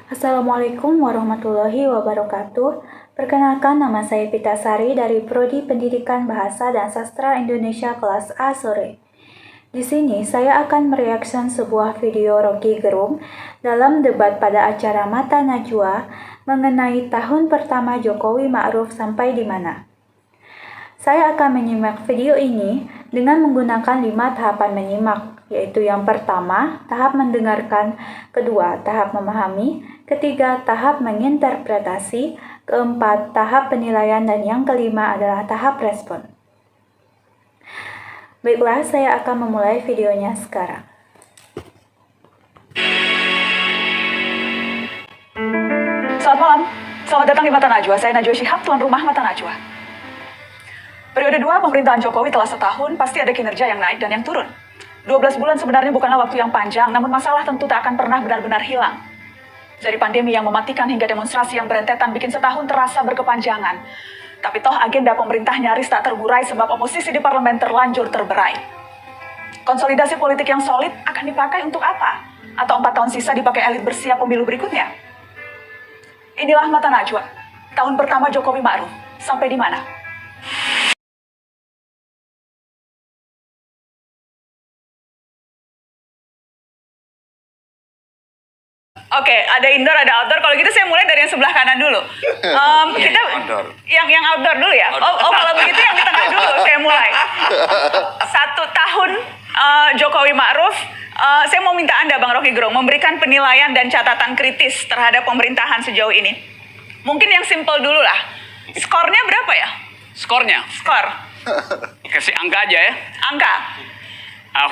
Assalamualaikum warahmatullahi wabarakatuh. Perkenalkan, nama saya Pita Sari dari Prodi Pendidikan Bahasa dan Sastra Indonesia kelas A sore. Di sini saya akan mereaction sebuah video Rocky Gerung dalam debat pada acara Mata Najwa mengenai tahun pertama Jokowi Ma'ruf sampai di mana. Saya akan menyimak video ini dengan menggunakan 5 tahapan menyimak, yaitu yang pertama, tahap mendengarkan, kedua, tahap memahami, ketiga, tahap menginterpretasi, keempat, tahap penilaian, dan yang kelima adalah tahap respon. Baiklah, saya akan memulai videonya sekarang. Selamat malam, selamat datang di Mata Najwa. Saya Najwa Shihab, tuan rumah Mata Najwa. Periode 2 pemerintahan Jokowi telah setahun, pasti ada kinerja yang naik dan yang turun. 12 bulan sebenarnya bukanlah waktu yang panjang, namun masalah tentu tak akan pernah benar-benar hilang. Dari pandemi yang mematikan hingga demonstrasi yang berentetan bikin setahun terasa berkepanjangan. Tapi toh agenda pemerintah nyaris tak terurai sebab oposisi di parlemen terlanjur terberai. Konsolidasi politik yang solid akan dipakai untuk apa? Atau 4 tahun sisa dipakai elit bersiap pemilu berikutnya? Inilah Mata Najwa, tahun pertama Jokowi Ma'ruf. Sampai di mana? Oke, ada indoor, ada outdoor. Kalau gitu saya mulai dari yang sebelah kanan dulu. Kita outdoor. yang outdoor dulu ya. Oh, kalau begitu yang di tengah dulu saya mulai. 1 tahun Jokowi Ma'ruf. Saya mau minta Anda, Bang Rocky Gerung, memberikan penilaian dan catatan kritis terhadap pemerintahan sejauh ini. Mungkin yang simple dulu lah. Skornya berapa ya? Skornya? Skor. Kasih angka aja ya. Angka.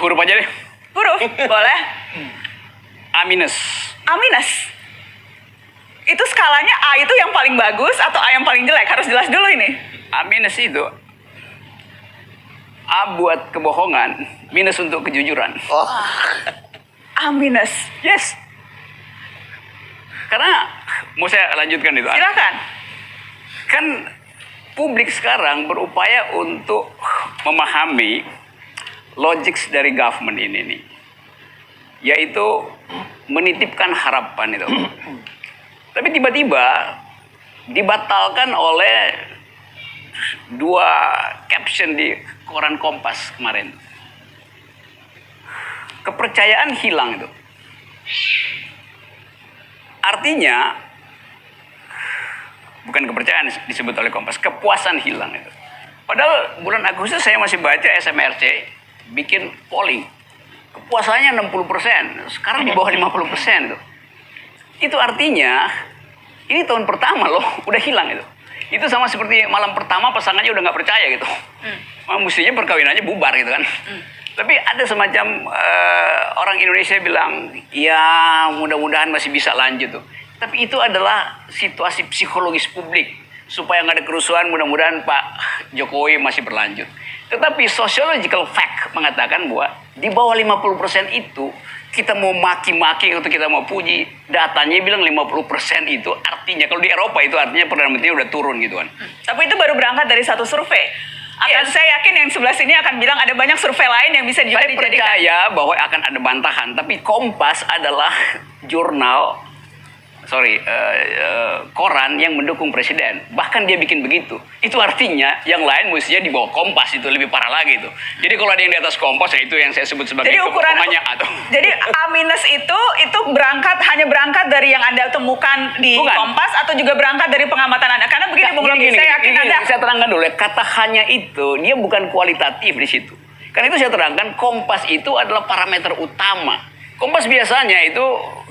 Huruf aja deh. Huruf, boleh. A minus. A minus. Itu skalanya A itu yang paling bagus atau A yang paling jelek? Harus jelas dulu ini. A minus itu A buat kebohongan, minus untuk kejujuran. A minus. Yes. Karena mau saya lanjutkan itu. Silakan. Kan publik sekarang berupaya untuk memahami logik dari government ini nih. Yaitu menitipkan harapan itu. Tapi tiba-tiba dibatalkan oleh 2 caption di koran Kompas kemarin. Kepercayaan hilang itu. Artinya bukan kepercayaan disebut oleh Kompas, kepuasan hilang itu. Padahal bulan Agustus saya masih baca SMRC bikin polling. Kepuasannya 60%, sekarang di bawah 50% tuh. Itu artinya ini tahun pertama loh, udah hilang itu. Itu sama seperti malam pertama pasangannya udah nggak percaya gitu. Mestinya perkawinannya bubar gitu kan. Tapi ada semacam orang Indonesia bilang, ya mudah-mudahan masih bisa lanjut tuh. Tapi itu adalah situasi psikologis publik. Supaya nggak ada kerusuhan, mudah-mudahan Pak Jokowi masih berlanjut. Tetapi sociological fact mengatakan bahwa di bawah 50% itu kita mau maki-maki atau kita mau puji, datanya bilang 50% itu artinya, kalau di Eropa itu artinya Perdana Menterinya udah turun gitu kan. Tapi itu baru berangkat dari satu survei. Saya yakin yang sebelah sini akan bilang ada banyak survei lain yang bisa juga dijadikan. Saya percaya bahwa akan ada bantahan, tapi Kompas adalah jurnal koran yang mendukung presiden. Bahkan dia bikin begitu. Itu artinya yang lain mestinya di bawah Kompas, itu lebih parah lagi itu. Jadi kalau ada yang di atas Kompas, ya itu yang saya sebut sebagai kebohongannya atau. Jadi A minus itu hanya berangkat dari yang Anda temukan di Kompas atau juga berangkat dari pengamatan Anda? Karena begini Bung Rocky, saya yakin Anda. Saya terangkan dulu ya, kata hanya itu dia bukan kualitatif di situ. Karena itu saya terangkan Kompas itu adalah parameter utama. Kompas biasanya itu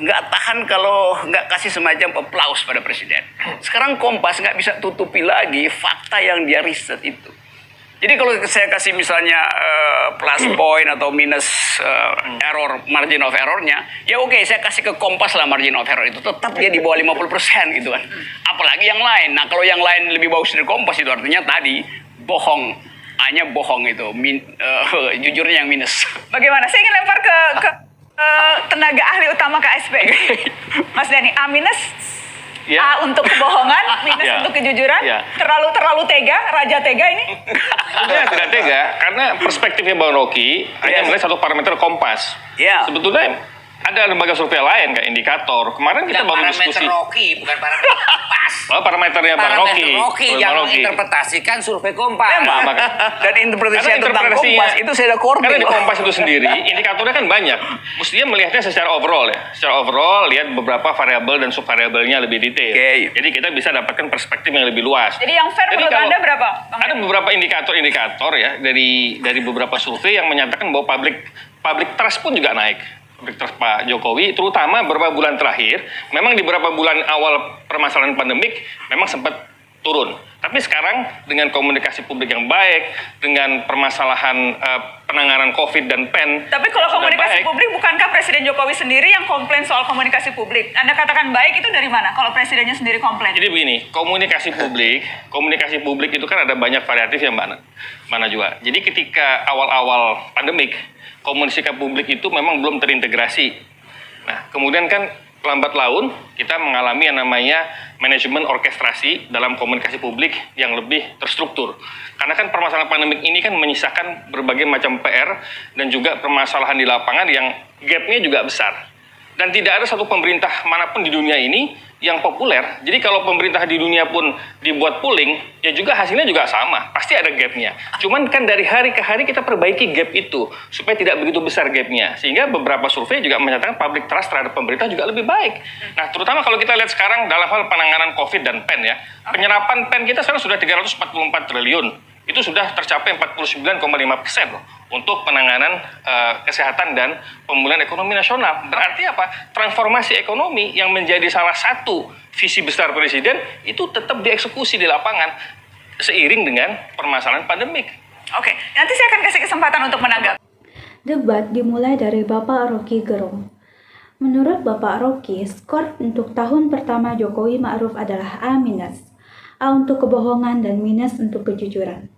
nggak tahan kalau nggak kasih semacam aplaus pada presiden. Sekarang Kompas nggak bisa tutupi lagi fakta yang dia riset itu. Jadi kalau saya kasih misalnya plus point atau minus error, margin of errornya, ya oke, saya kasih ke Kompas lah margin of error itu. Tetap dia di bawah 50% gitu kan. Apalagi yang lain. Nah kalau yang lain lebih bagus dari Kompas itu artinya tadi bohong. Hanya bohong itu, jujurnya yang minus. Bagaimana? Saya ingin lempar ke tenaga ahli utama KSP. Mas Dhani, A minus, A untuk kebohongan, minus untuk kejujuran. Terlalu tega, raja tega ini. Sebetulnya tidak tega, karena perspektifnya Bang Rocky hanya melihat satu parameter Kompas. Sebetulnya Ada lembaga survei lain kayak Indikator. Kemarin kita baru diskusi. Parameter Rocky, bukan parameter Kompas. Oh, parameternya Pak Rocky. Parameter Rocky yang menginterpretasikan survei Kompas. Dan interpretasi Karena tentang interpretasinya- Kompas itu saya ada korting. Karena di Kompas itu sendiri, indikatornya kan banyak. Mestinya melihatnya secara overall ya. Secara overall, lihat beberapa variabel dan subvariabelnya lebih detail. Oke. Jadi kita bisa dapatkan perspektif yang lebih luas. Jadi yang fair menurut kalau- Anda berapa, Bang Ada beberapa indikator-indikator ya dari beberapa survei yang menyatakan bahwa public trust pun juga naik. Public trust Pak Jokowi, terutama beberapa bulan terakhir, memang di beberapa bulan awal permasalahan pandemik memang sempat turun. Tapi sekarang dengan komunikasi publik yang baik, dengan permasalahan penanganan COVID dan PEN. Tapi kalau sudah komunikasi baik. publik, bukankah Presiden Jokowi sendiri yang komplain soal komunikasi publik? Anda katakan baik itu dari mana? Kalau presidennya sendiri komplain? Jadi begini, komunikasi publik itu kan ada banyak variatif ya Mbak Najwa. Jadi ketika awal-awal pandemik, komunikasi publik itu memang belum terintegrasi. Nah, kemudian kan lambat laun kita mengalami yang namanya manajemen orkestrasi dalam komunikasi publik yang lebih terstruktur. Karena kan permasalahan pandemik ini kan menyisakan berbagai macam PR dan juga permasalahan di lapangan yang gap-nya juga besar. Dan tidak ada satu pemerintah manapun di dunia ini yang populer. Jadi kalau pemerintah di dunia pun dibuat polling, ya juga hasilnya juga sama. Pasti ada gap-nya. Cuman kan dari hari ke hari kita perbaiki gap itu supaya tidak begitu besar gap-nya. Sehingga beberapa survei juga menyatakan public trust terhadap pemerintah juga lebih baik. Nah, terutama kalau kita lihat sekarang dalam hal penanganan COVID dan PEN ya. Penyerapan PEN kita sekarang sudah 344 triliun. Itu sudah tercapai 49,5% loh untuk penanganan kesehatan dan pemulihan ekonomi nasional. Berarti apa? Transformasi ekonomi yang menjadi salah satu visi besar Presiden itu tetap dieksekusi di lapangan seiring dengan permasalahan pandemik. Oke, nanti saya akan kasih kesempatan untuk menanggapi. Debat dimulai dari Bapak Rocky Gerung. Menurut Bapak Rocky, skor untuk tahun pertama Jokowi Ma'ruf adalah A-. A untuk kebohongan dan minus untuk kejujuran.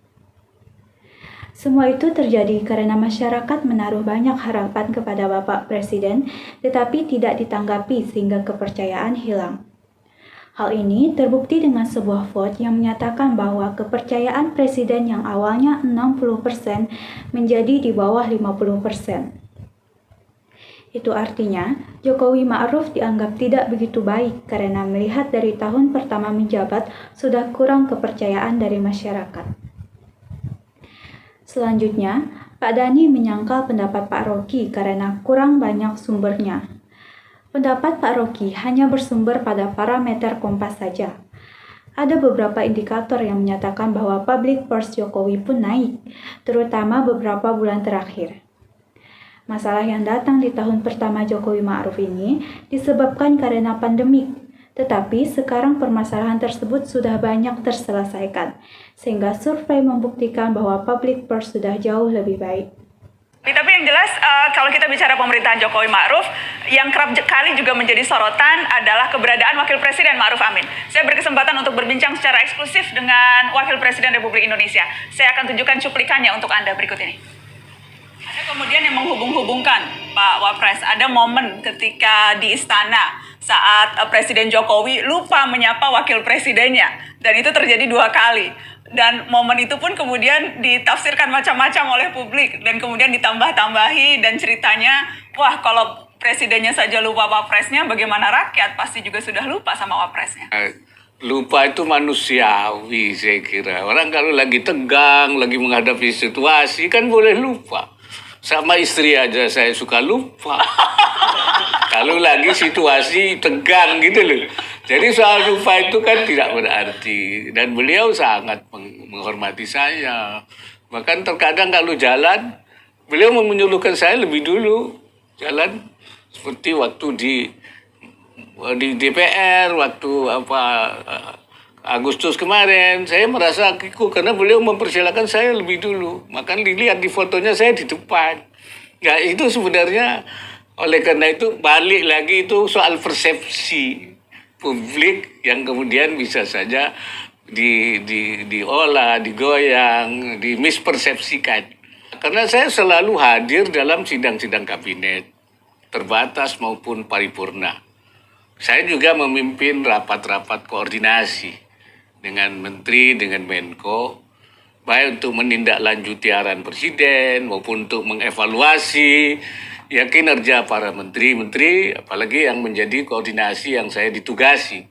Semua itu terjadi karena masyarakat menaruh banyak harapan kepada Bapak Presiden, tetapi tidak ditanggapi sehingga kepercayaan hilang. Hal ini terbukti dengan sebuah vote yang menyatakan bahwa kepercayaan Presiden yang awalnya 60% menjadi di bawah 50%. Itu artinya, Jokowi Ma'ruf dianggap tidak begitu baik karena melihat dari tahun pertama menjabat sudah kurang kepercayaan dari masyarakat. Selanjutnya, Pak Dhani menyangkal pendapat Pak Rocky karena kurang banyak sumbernya. Pendapat Pak Rocky hanya bersumber pada parameter Kompas saja. Ada beberapa indikator yang menyatakan bahwa public purse Jokowi pun naik, terutama beberapa bulan terakhir. Masalah yang datang di tahun pertama Jokowi Ma'ruf ini disebabkan karena pandemik, tetapi sekarang permasalahan tersebut sudah banyak terselesaikan, sehingga survei membuktikan bahwa public purse sudah jauh lebih baik. Tapi yang jelas, kalau kita bicara pemerintahan Jokowi Ma'ruf, yang kerap kali juga menjadi sorotan adalah keberadaan Wakil Presiden Ma'ruf Amin. Saya berkesempatan untuk berbincang secara eksklusif dengan Wakil Presiden Republik Indonesia. Saya akan tunjukkan cuplikannya untuk Anda berikut ini. Ada kemudian yang menghubung-hubungkan, Pak Wapres, ada momen ketika di istana saat Presiden Jokowi lupa menyapa Wakil Presidennya. Dan itu terjadi 2 kali. Dan momen itu pun kemudian ditafsirkan macam-macam oleh publik. Dan kemudian ditambah-tambahi dan ceritanya, wah kalau presidennya saja lupa wapresnya, bagaimana rakyat? Pasti juga sudah lupa sama wapresnya. Lupa itu manusiawi saya kira. Orang kalau lagi tegang, lagi menghadapi situasi kan boleh lupa. Sama istri aja saya suka lupa. Kalau lagi situasi tegang gitu loh. Jadi soal lupa itu kan tidak berarti. Dan beliau sangat menghormati saya. Bahkan terkadang kalau jalan, beliau menyuruhkan saya lebih dulu jalan. Seperti waktu di DPR, waktu Agustus kemarin, saya merasa kiku karena beliau mempersilahkan saya lebih dulu. Maka dilihat di fotonya saya di depan. Ya itu sebenarnya oleh karena itu balik lagi itu soal persepsi publik yang kemudian bisa saja diolah, digoyang, dimispersepsikan. Karena saya selalu hadir dalam sidang-sidang kabinet, terbatas maupun paripurna. Saya juga memimpin rapat-rapat koordinasi dengan menteri, dengan Menko, baik untuk menindaklanjuti arahan presiden maupun untuk mengevaluasi ya kinerja para menteri-menteri, apalagi yang menjadi koordinasi yang saya ditugasi.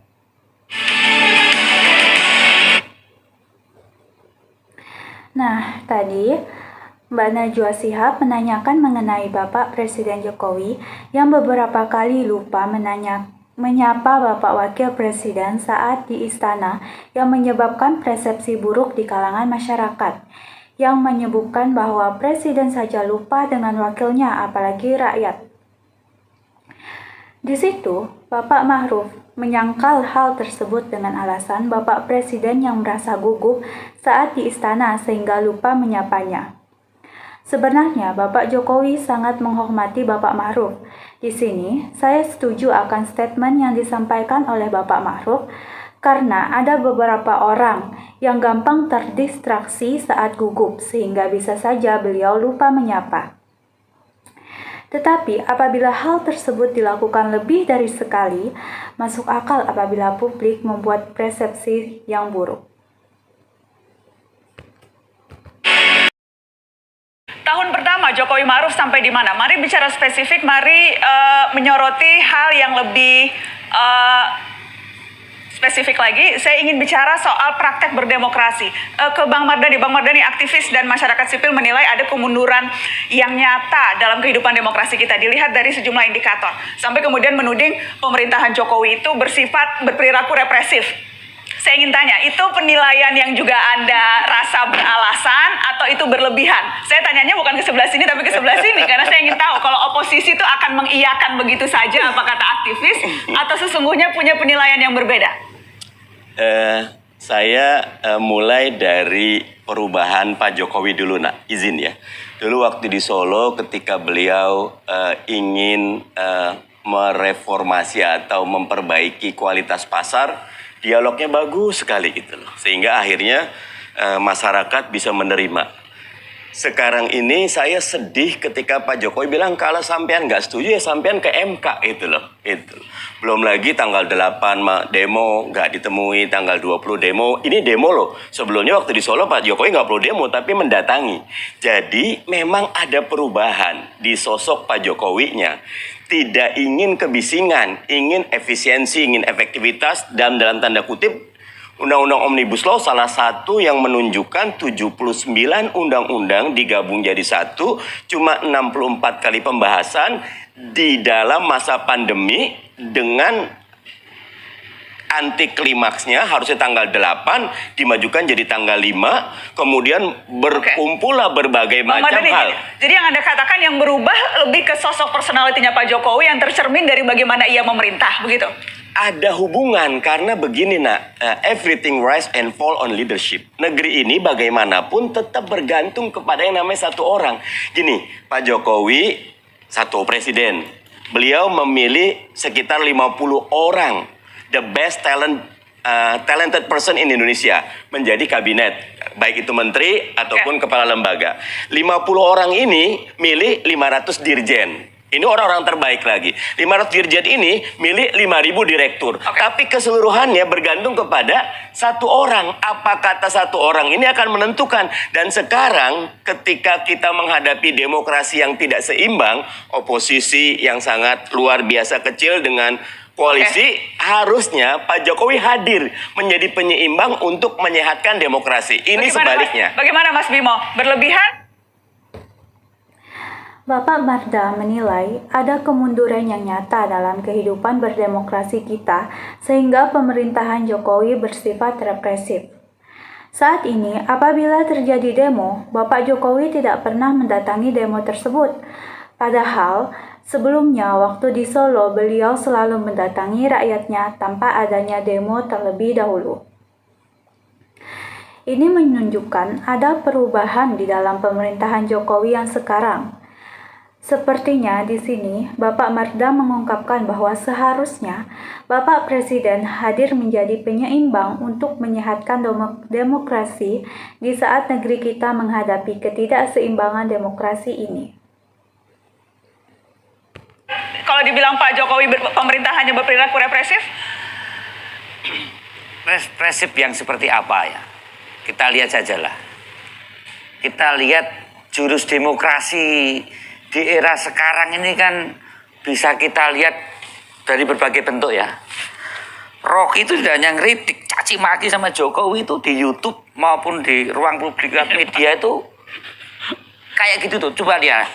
Nah, tadi Mbak Najwa Shihab menanyakan mengenai Bapak Presiden Jokowi yang beberapa kali lupa menyapa Bapak Wakil Presiden saat di istana yang menyebabkan persepsi buruk di kalangan masyarakat, yang menyebutkan bahwa Presiden saja lupa dengan wakilnya apalagi rakyat. Di situ, Bapak Ma'ruf menyangkal hal tersebut dengan alasan Bapak Presiden yang merasa gugup saat di istana sehingga lupa menyapanya. Sebenarnya Bapak Jokowi sangat menghormati Bapak Ma'ruf. Di sini, saya setuju akan statement yang disampaikan oleh Bapak Ma'ruf karena ada beberapa orang yang gampang terdistraksi saat gugup sehingga bisa saja beliau lupa menyapa. Tetapi apabila hal tersebut dilakukan lebih dari sekali, masuk akal apabila publik membuat persepsi yang buruk. Tahun pertama Jokowi Ma'ruf sampai di mana? Mari bicara spesifik, mari menyoroti hal yang lebih spesifik lagi. Saya ingin bicara soal praktek berdemokrasi. Ke Bang Mardhani aktivis dan masyarakat sipil menilai ada kemunduran yang nyata dalam kehidupan demokrasi kita. Dilihat dari sejumlah indikator. Sampai kemudian menuding pemerintahan Jokowi itu berperilaku represif. Saya ingin tanya, itu penilaian yang juga Anda rasa beralasan atau itu berlebihan? Saya tanyanya bukan ke sebelah sini tapi ke sebelah sini, karena saya ingin tahu kalau oposisi itu akan mengiyakan begitu saja apa kata aktivis atau sesungguhnya punya penilaian yang berbeda? Saya mulai dari perubahan Pak Jokowi dulu, nak, izin ya. Dulu waktu di Solo ketika beliau ingin mereformasi atau memperbaiki kualitas pasar, dialognya bagus sekali gitu loh. Sehingga akhirnya masyarakat bisa menerima. Sekarang ini saya sedih ketika Pak Jokowi bilang kalau sampean nggak setuju ya sampean ke MK itu loh. Itu. Belum lagi tanggal 8 demo nggak ditemui, tanggal 20 demo. Ini demo loh. Sebelumnya waktu di Solo Pak Jokowi nggak perlu demo tapi mendatangi. Jadi memang ada perubahan di sosok Pak Jokowinya. Tidak ingin kebisingan, ingin efisiensi, ingin efektivitas, dan dalam tanda kutip Undang-Undang Omnibus Law salah satu yang menunjukkan 79 undang-undang digabung jadi satu, cuma 64 kali pembahasan di dalam masa pandemi dengan anti klimaksnya harusnya tanggal 8 dimajukan jadi tanggal 5, kemudian berkumpullah berbagai macam hal. Jadi yang Anda katakan yang berubah lebih ke sosok personalitinya Pak Jokowi yang tercermin dari bagaimana ia memerintah, begitu? Ada hubungan karena begini nak, everything rise and fall on leadership. Negeri ini bagaimanapun tetap bergantung kepada yang namanya satu orang. Gini, Pak Jokowi satu presiden, beliau memilih sekitar 50 orang the best talented person in Indonesia menjadi kabinet, baik itu menteri ataupun kepala lembaga. 50 orang ini milih 500 dirjen. Ini orang-orang terbaik lagi. 500 dirjen ini milih 5.000 direktur. Tapi keseluruhannya bergantung kepada satu orang. Apa kata satu orang ini akan menentukan. Dan sekarang ketika kita menghadapi demokrasi yang tidak seimbang, oposisi yang sangat luar biasa kecil dengan koalisi, harusnya Pak Jokowi hadir menjadi penyeimbang untuk menyehatkan demokrasi. Ini sebaliknya. Bagaimana Mas Bimo? Berlebihan? Bapak Marda menilai ada kemunduran yang nyata dalam kehidupan berdemokrasi kita sehingga pemerintahan Jokowi bersifat represif. Saat ini, apabila terjadi demo, Bapak Jokowi tidak pernah mendatangi demo tersebut. Padahal, sebelumnya waktu di Solo, beliau selalu mendatangi rakyatnya tanpa adanya demo terlebih dahulu. Ini menunjukkan ada perubahan di dalam pemerintahan Jokowi yang sekarang. Sepertinya di sini Bapak Marda mengungkapkan bahwa seharusnya Bapak Presiden hadir menjadi penyeimbang untuk menyehatkan demokrasi di saat negeri kita menghadapi ketidakseimbangan demokrasi ini. Kalau dibilang Pak Jokowi pemerintahannya berperilaku represif? Represif yang seperti apa ya? Kita lihat sajalah. Kita lihat jurus demokrasi di era sekarang ini kan bisa kita lihat dari berbagai bentuk ya. Rocky itu tidak hanya ngeritik, caci maki sama Jokowi itu di YouTube maupun di ruang publik media itu kayak gitu tuh. Coba dia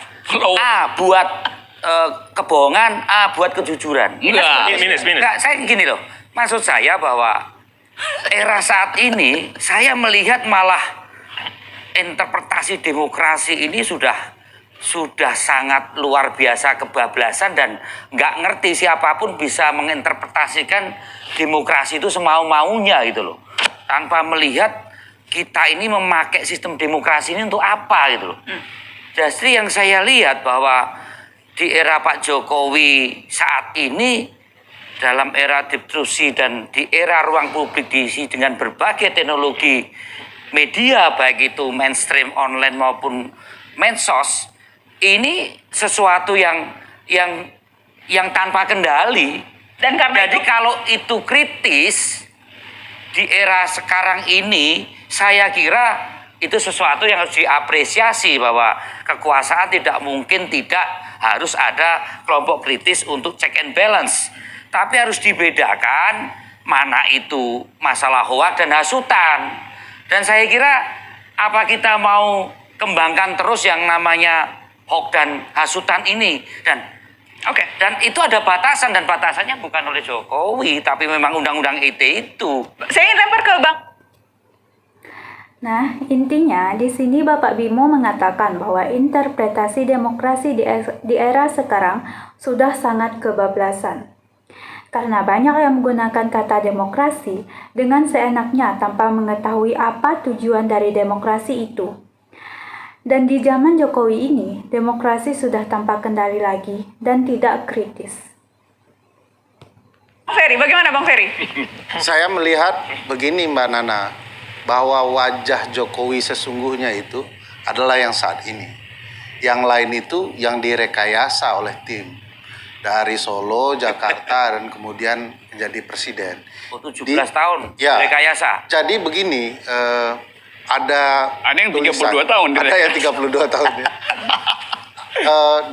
A buat kebohongan, A buat kejujuran. Minus. Enggak, saya gini loh. Maksud saya bahwa era saat ini saya melihat malah interpretasi demokrasi ini sudah sangat luar biasa kebablasan dan nggak ngerti siapapun bisa menginterpretasikan demokrasi itu semau-maunya gitu loh. Tanpa melihat kita ini memakai sistem demokrasi ini untuk apa gitu loh. Jadi yang saya lihat bahwa di era Pak Jokowi saat ini dalam era disrupsi dan di era ruang publik diisi dengan berbagai teknologi media baik itu mainstream online maupun medsos, ini sesuatu yang tanpa kendali. Dan karena jadi itu, kalau itu kritis di era sekarang ini, saya kira itu sesuatu yang harus diapresiasi bahwa kekuasaan tidak mungkin tidak harus ada kelompok kritis untuk check and balance. Tapi harus dibedakan mana itu masalah hoak dan hasutan. Dan saya kira apa kita mau kembangkan terus yang namanya hoak dan hasutan ini dan itu ada batasan dan batasannya bukan oleh Jokowi tapi memang undang-undang ITE itu. saya ingin lempar ke Bang. Nah, intinya di sini Bapak Bimo mengatakan bahwa interpretasi demokrasi di era sekarang sudah sangat kebablasan. Karena banyak yang menggunakan kata demokrasi dengan seenaknya tanpa mengetahui apa tujuan dari demokrasi itu. Dan di zaman Jokowi ini, demokrasi sudah tanpa kendali lagi dan tidak kritis. Bang Ferry, bagaimana Bang Ferry? Saya melihat begini Mbak Nana, bahwa wajah Jokowi sesungguhnya itu adalah yang saat ini. Yang lain itu yang direkayasa oleh tim. Dari Solo, Jakarta, dan kemudian menjadi presiden. 17 tahun, ya, rekayasa. Jadi begini, ada yang 32 tahun. Ada yang 32 tahun ya.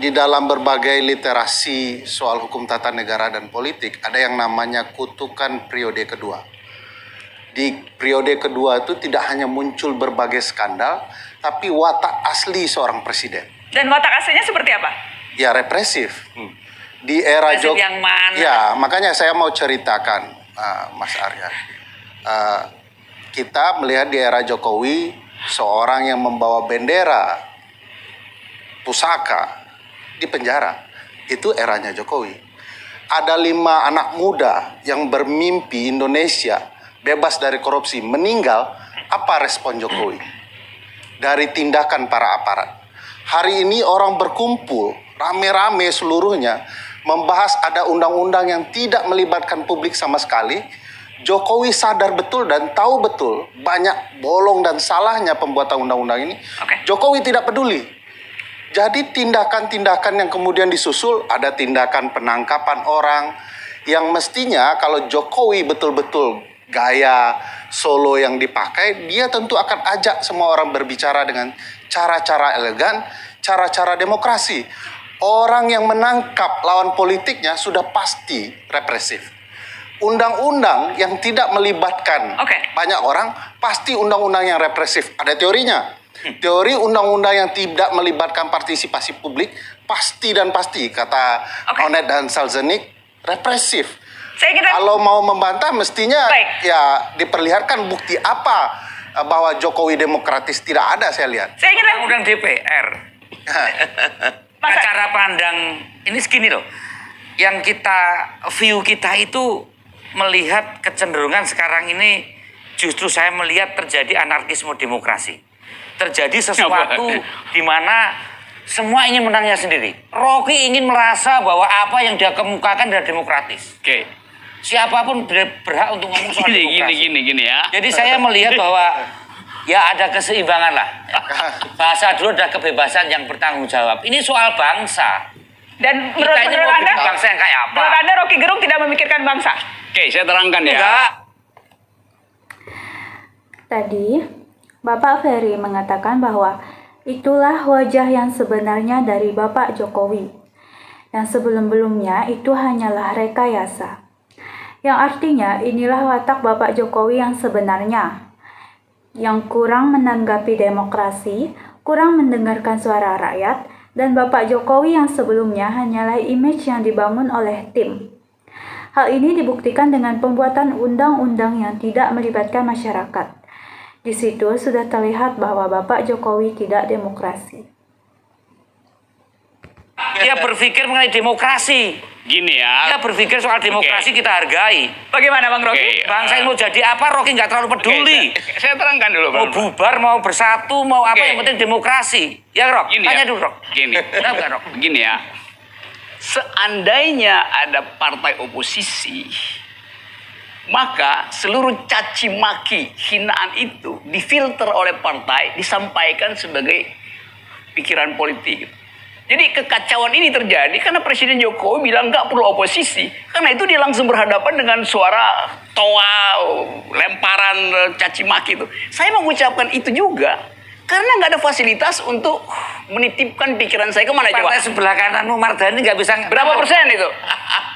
Di dalam berbagai literasi soal hukum tata negara dan politik, ada yang namanya kutukan periode kedua. Di periode kedua itu tidak hanya muncul berbagai skandal, tapi watak asli seorang presiden. Dan watak aslinya seperti apa? Ya represif. Di era Jokowi yang mana? Ya, makanya saya mau ceritakan, Mas Arya. Kita melihat di era Jokowi seorang yang membawa bendera pusaka di penjara. Itu eranya Jokowi. Ada 5 anak muda yang bermimpi Indonesia bebas dari korupsi meninggal. Apa respon Jokowi? Dari tindakan para aparat. Hari ini orang berkumpul rame-rame seluruhnya membahas ada undang-undang yang tidak melibatkan publik sama sekali. Jokowi sadar betul dan tahu betul banyak bolong dan salahnya pembuatan undang-undang ini. Jokowi tidak peduli. Jadi tindakan-tindakan yang kemudian disusul, ada tindakan penangkapan orang yang mestinya kalau Jokowi betul-betul gaya Solo yang dipakai, dia tentu akan ajak semua orang berbicara dengan cara-cara elegan, cara-cara demokrasi. Orang yang menangkap lawan politiknya sudah pasti represif. Undang-undang yang tidak melibatkan banyak orang, pasti undang-undang yang represif. Ada teorinya. Teori undang-undang yang tidak melibatkan partisipasi publik, pasti dan pasti, kata Onet dan Salzenik, represif. Kalau mau membantah, mestinya ya diperlihatkan bukti apa bahwa Jokowi demokratis. Tidak ada, saya lihat. Saya ingin undang DPR. Cara pandang ini segini loh, yang view kita itu melihat kecenderungan sekarang ini justru saya melihat terjadi anarkisme demokrasi, terjadi sesuatu di mana semua ingin menangnya sendiri. Rocky ingin merasa bahwa apa yang dia kemukakan adalah demokratis. Siapapun berhak untuk ngomong soal demokrasi. Gini ya. Jadi saya melihat bahwa ya ada keseimbangan lah. Bahasa dulu ada kebebasan yang bertanggung jawab. Ini soal bangsa. Dan menurut Anda, bangsa yang kayak apa? Menurut Anda Rocky Gerung tidak memikirkan bangsa? Oke, saya terangkan ya. Enggak. Tadi, Bapak Ferry mengatakan bahwa Itulah wajah yang sebenarnya dari Bapak Jokowi. Yang sebelum-belumnya itu hanyalah rekayasa. Yang artinya inilah watak Bapak Jokowi yang sebenarnya. Yang kurang menanggapi demokrasi, kurang mendengarkan suara rakyat, dan Bapak Jokowi yang sebelumnya hanyalah image yang dibangun oleh tim. Hal ini dibuktikan dengan pembuatan undang-undang yang tidak melibatkan masyarakat. Di situ sudah terlihat bahwa Bapak Jokowi tidak demokrasi. Dia berpikir mengenai demokrasi. Gini ya. Dia berpikir soal demokrasi kita hargai. Bagaimana Bang Rocky? Oke. Bangsa ini mau jadi apa, Rocky nggak terlalu peduli. Oke, saya terangkan dulu. Mau Bang. bubar, mau bersatu, mau apa, Oke. yang penting demokrasi. Ya, Rok? Gini Tanya ya. dulu, Rok. Gini. Kenapa, Rok? Begini ya. Seandainya ada partai oposisi, maka seluruh caci maki, hinaan itu difilter oleh partai, disampaikan sebagai pikiran politik. Jadi kekacauan ini terjadi karena Presiden Jokowi bilang nggak perlu oposisi. Karena itu dia langsung berhadapan dengan suara toa, lemparan caci maki itu. Saya mengucapkan itu juga karena nggak ada fasilitas untuk menitipkan pikiran saya kemana coba. Partai sebelah kananmu Mardhani nggak bisa. Berapa persen itu?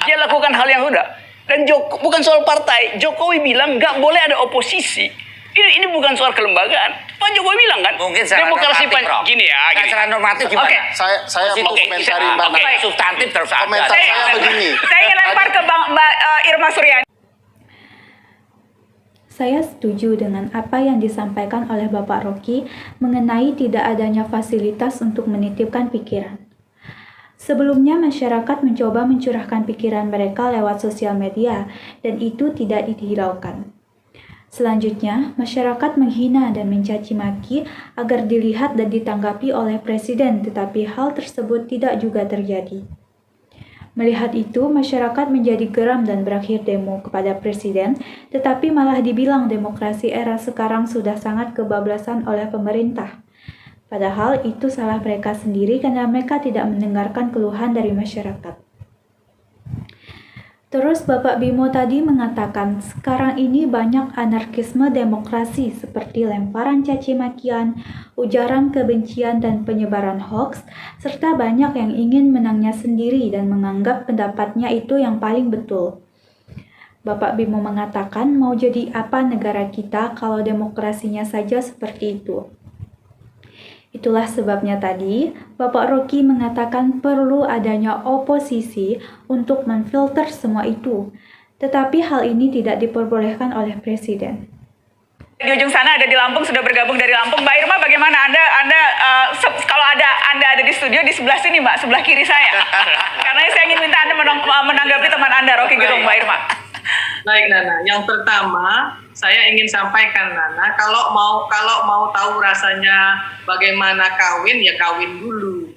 Dia lakukan hal yang sudah. Dan bukan soal partai. Jokowi bilang nggak boleh ada oposisi. Ini bukan soal kelembagaan. Pak Jokowi bilang kan, Mungkin secara demokrasi normatif, Rob. gini ya. Gini. Secara normatif gimana? Oke. Saya mau Oke, komentari oke, Mbak oke. Nana. Substantif terus ada. Komentar saya begini. Saya ingin lempar ke Mbak Irma Suryani. Saya setuju dengan apa yang disampaikan oleh Bapak Rocky mengenai tidak adanya fasilitas untuk menitipkan pikiran. Sebelumnya masyarakat mencoba mencurahkan pikiran mereka lewat sosial media dan itu tidak dihiraukan. Selanjutnya, masyarakat menghina dan mencaci maki agar dilihat dan ditanggapi oleh presiden, tetapi hal tersebut tidak juga terjadi. Melihat itu, masyarakat menjadi geram dan berakhir demo kepada presiden, tetapi malah dibilang demokrasi era sekarang sudah sangat kebablasan oleh pemerintah. Padahal itu salah mereka sendiri karena mereka tidak mendengarkan keluhan dari masyarakat. Terus Bapak Bimo tadi mengatakan sekarang ini banyak anarkisme demokrasi seperti lemparan caci makian, ujaran kebencian dan penyebaran hoaks, serta banyak yang ingin menangnya sendiri dan menganggap pendapatnya itu yang paling betul. Bapak Bimo mengatakan mau jadi apa negara kita kalau demokrasinya saja seperti itu. Itulah sebabnya tadi Bapak Rocky mengatakan perlu adanya oposisi untuk memfilter semua itu. Tetapi hal ini tidak diperbolehkan oleh Presiden. Di ujung sana ada di Lampung, sudah bergabung dari Lampung. Mbak Irma, bagaimana Anda kalau Anda ada di studio di sebelah sini, Mbak, sebelah kiri saya. Karena saya ingin minta Anda menanggapi teman Anda, Rocky Gerung, Mbak Irma. Baik Nana, yang pertama saya ingin sampaikan Nana, kalau mau tahu rasanya bagaimana kawin ya kawin dulu,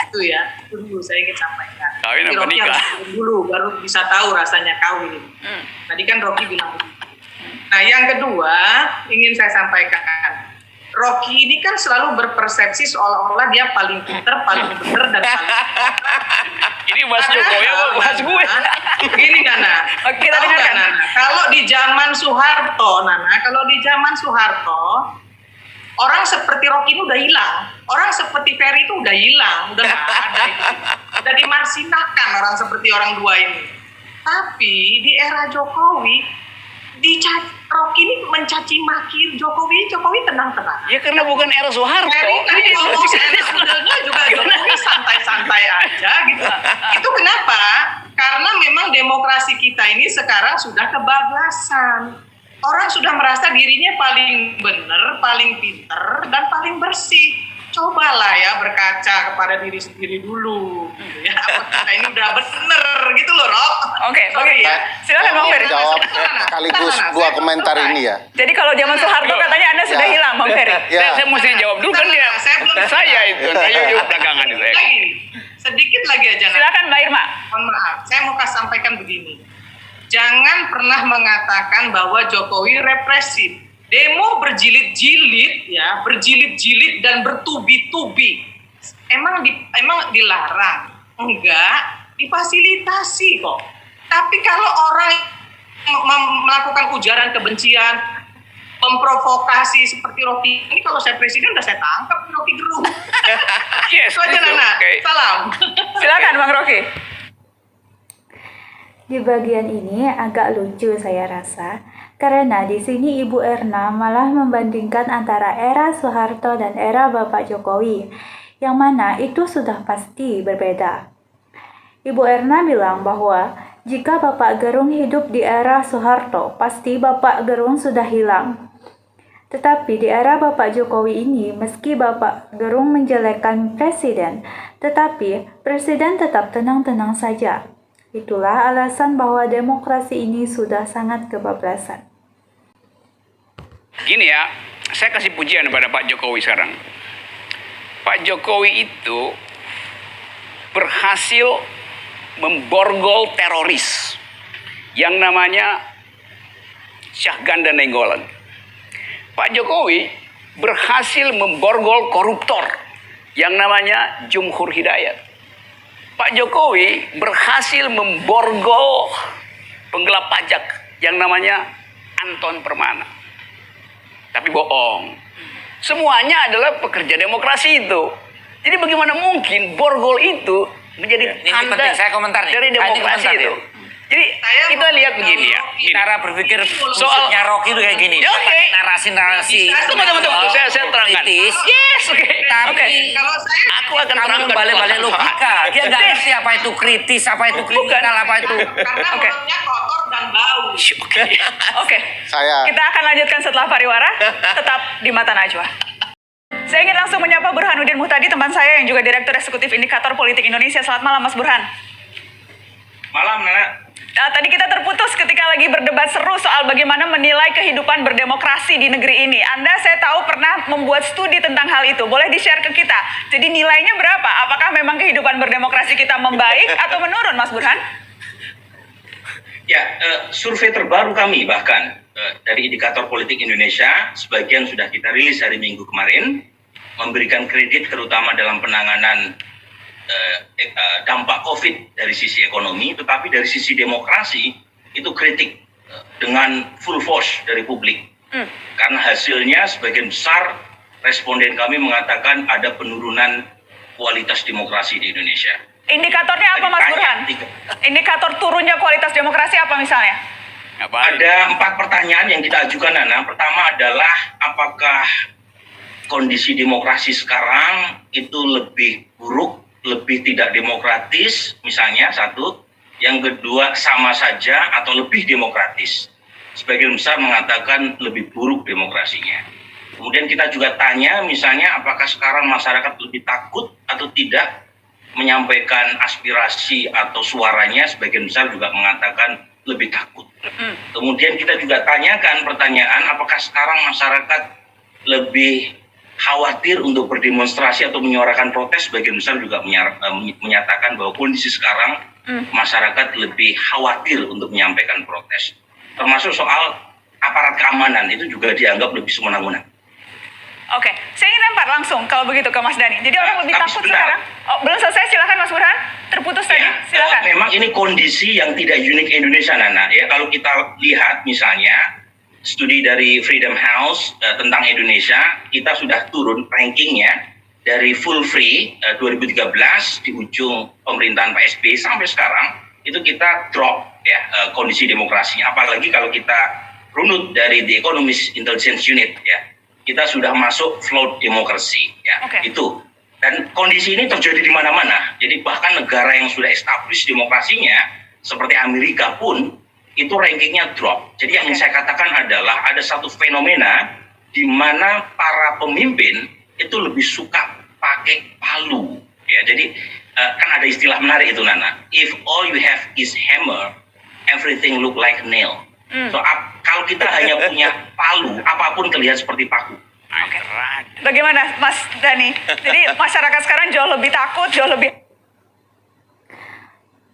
itu ya, itu dulu saya ingin sampaikan. Kawin Jadi apa Rocky nikah? harus kawin dulu baru bisa tahu rasanya kawin. Tadi kan Rocky bilang begitu. Nah yang kedua ingin saya sampaikan, Rocky ini kan selalu berpersepsi seolah-olah dia paling pinter, paling bener dan paling Ini bahas Jokowi apa bahas gue? Gini Nana, Oke, kita tahu dengarkan. nggak, Nana? Kalau di zaman Soeharto, Nana, orang seperti Rocky itu udah hilang, orang seperti Ferry itu udah hilang, udah nggak ada itu, udah dimarsinakan orang seperti orang dua ini. Tapi di era Jokowi, Rocky ini mencaci maki Jokowi tenang-tenang. Ya karena bukan era Soeharto. Ferry tadi ngomong sebenarnya juga Jokowi santai-santai aja gitu. Itu kenapa? Karena memang demokrasi kita ini sekarang sudah kebablasan. Orang sudah merasa dirinya paling benar, paling pinter, dan paling bersih. Cobalah ya berkaca kepada diri sendiri dulu. Gitu ya. Kita ini udah bener gitu loh, Rob. Oke, Sorry ya. silakan Bang Ferry. Jawab sekaligus dua komentar ini ya. Jadi kalau zaman Soeharto katanya Anda sudah Ya. hilang, Bang Ferry. Ya. Saya mesti jawab dulu kan dia. Saya belum Saya itu. Saya yuk belakangan itu. Sedikit lagi aja. Nana. Silakan Mbak Irma. Mohon maaf, saya mau sampaikan begini. Jangan pernah mengatakan bahwa Jokowi represif. Demo berjilid-jilid ya, berjilid-jilid dan bertubi-tubi. Emang dilarang? Enggak, difasilitasi kok. Tapi kalau orang melakukan ujaran kebencian, memprovokasi seperti Rocky ini, kalau saya presiden udah saya tangkap Rocky Gerung. Yes, Itu aja betul. Nana. Oke. Salam. Silakan Bang Rocky. Di bagian ini agak lucu saya rasa, karena di sini Ibu Erna malah membandingkan antara era Soeharto dan era Bapak Jokowi, yang mana itu sudah pasti berbeda. Ibu Erna bilang bahwa jika Bapak Gerung hidup di era Soeharto, pasti Bapak Gerung sudah hilang. Tetapi di era Bapak Jokowi ini, meski Bapak Gerung menjelekkan presiden, tetapi presiden tetap tenang-tenang saja. Itulah alasan bahwa demokrasi ini sudah sangat kebablasan. Gini ya, saya kasih pujian pada Pak Jokowi sekarang. Pak Jokowi itu berhasil memborgol teroris yang namanya Syahganda Nainggolan. Pak Jokowi berhasil memborgol koruptor yang namanya Jumhur Hidayat. Pak Jokowi berhasil memborgol penggelap pajak yang namanya Anton Permana. Tapi bohong. Semuanya adalah pekerja demokrasi itu. Jadi bagaimana mungkin borgol itu menjadi Ini tanda penting, saya komentar nih. dari Ini demokrasi komentar itu. nih. Jadi Saya kita mau lihat begini ya. Gini. Cara berpikir Soal- musuhnya Rocky itu kayak gini. Ya, oke. Narasi-narasi. Tunggu. Saya terangkan. Kritis. Yes, oke. Tapi Oke. Kalau saya Aku akan kamu terangkan. balik-balik logika. Dia nggak ngerti apa itu kritis, apa itu kriminal, apa itu. karena Oke. mulutnya kotor dan bau. Oke. Oke. Saya Kita akan lanjutkan setelah pariwara. Tetap di Mata Najwa. Saya ingin langsung menyapa Burhanuddin Muhtadi, teman saya yang juga Direktur Eksekutif Indikator Politik Indonesia. Selamat malam, Mas Burhan. Malam, Nana. Tadi kita terputus ketika lagi berdebat seru soal bagaimana menilai kehidupan berdemokrasi di negeri ini. Anda, saya tahu, pernah membuat studi tentang hal itu. Boleh di-share ke kita. Jadi nilainya berapa? Apakah memang kehidupan berdemokrasi kita membaik atau menurun, Mas Burhan? Ya, survei terbaru kami bahkan dari Indikator Politik Indonesia, sebagian sudah kita rilis hari Minggu kemarin, memberikan kredit terutama dalam penanganan dampak COVID dari sisi ekonomi, tetapi dari sisi demokrasi itu kritik dengan full force dari publik. Karena hasilnya sebagian besar responden kami mengatakan ada penurunan kualitas demokrasi di Indonesia. Indikatornya apa, Mas Ditanya Burhan? tiga. Indikator turunnya kualitas demokrasi apa misalnya? Ada 4 pertanyaan yang kita ajukan, Nana. Pertama adalah apakah kondisi demokrasi sekarang itu lebih buruk, lebih tidak demokratis, misalnya satu. Yang kedua sama saja atau lebih demokratis. Sebagian besar mengatakan lebih buruk demokrasinya. Kemudian kita juga tanya misalnya apakah sekarang masyarakat lebih takut atau tidak menyampaikan aspirasi atau suaranya, sebagian besar juga mengatakan lebih takut. Kemudian kita juga tanyakan pertanyaan apakah sekarang masyarakat lebih khawatir untuk berdemonstrasi atau menyuarakan protes, sebagian besar juga menyatakan bahwa kondisi sekarang masyarakat lebih khawatir untuk menyampaikan protes. Termasuk soal aparat keamanan itu juga dianggap lebih semena-mena. Oke, saya ingin lempar langsung kalau begitu ke Mas Dhani. Jadi orang lebih Tapi takut sebentar. sekarang. Oh, belum selesai, silakan Mas Burhan. Terputus tadi, Ya, silakan. memang ini kondisi yang tidak unik Indonesia, Nana. Ya, kalau kita lihat misalnya studi dari Freedom House tentang Indonesia, kita sudah turun rankingnya dari full free 2013 di ujung pemerintahan Pak SBY sampai sekarang itu kita drop ya kondisi demokrasinya. Apalagi kalau kita runut dari The Economist Intelligence Unit ya. Kita sudah masuk float demokrasi ya. Oke. Itu. Dan kondisi ini terjadi di mana-mana. Jadi bahkan negara yang sudah established demokrasinya seperti Amerika pun itu rankingnya drop. Jadi yang saya katakan adalah ada satu fenomena di mana para pemimpin itu lebih suka pakai palu. Ya, jadi kan ada istilah menarik itu, Nana. If all you have is hammer, everything look like nail. So kalau kita hanya punya palu, apapun terlihat seperti paku. Oke. Bagaimana Mas Dhani? Jadi masyarakat sekarang jauh lebih takut, jauh lebih...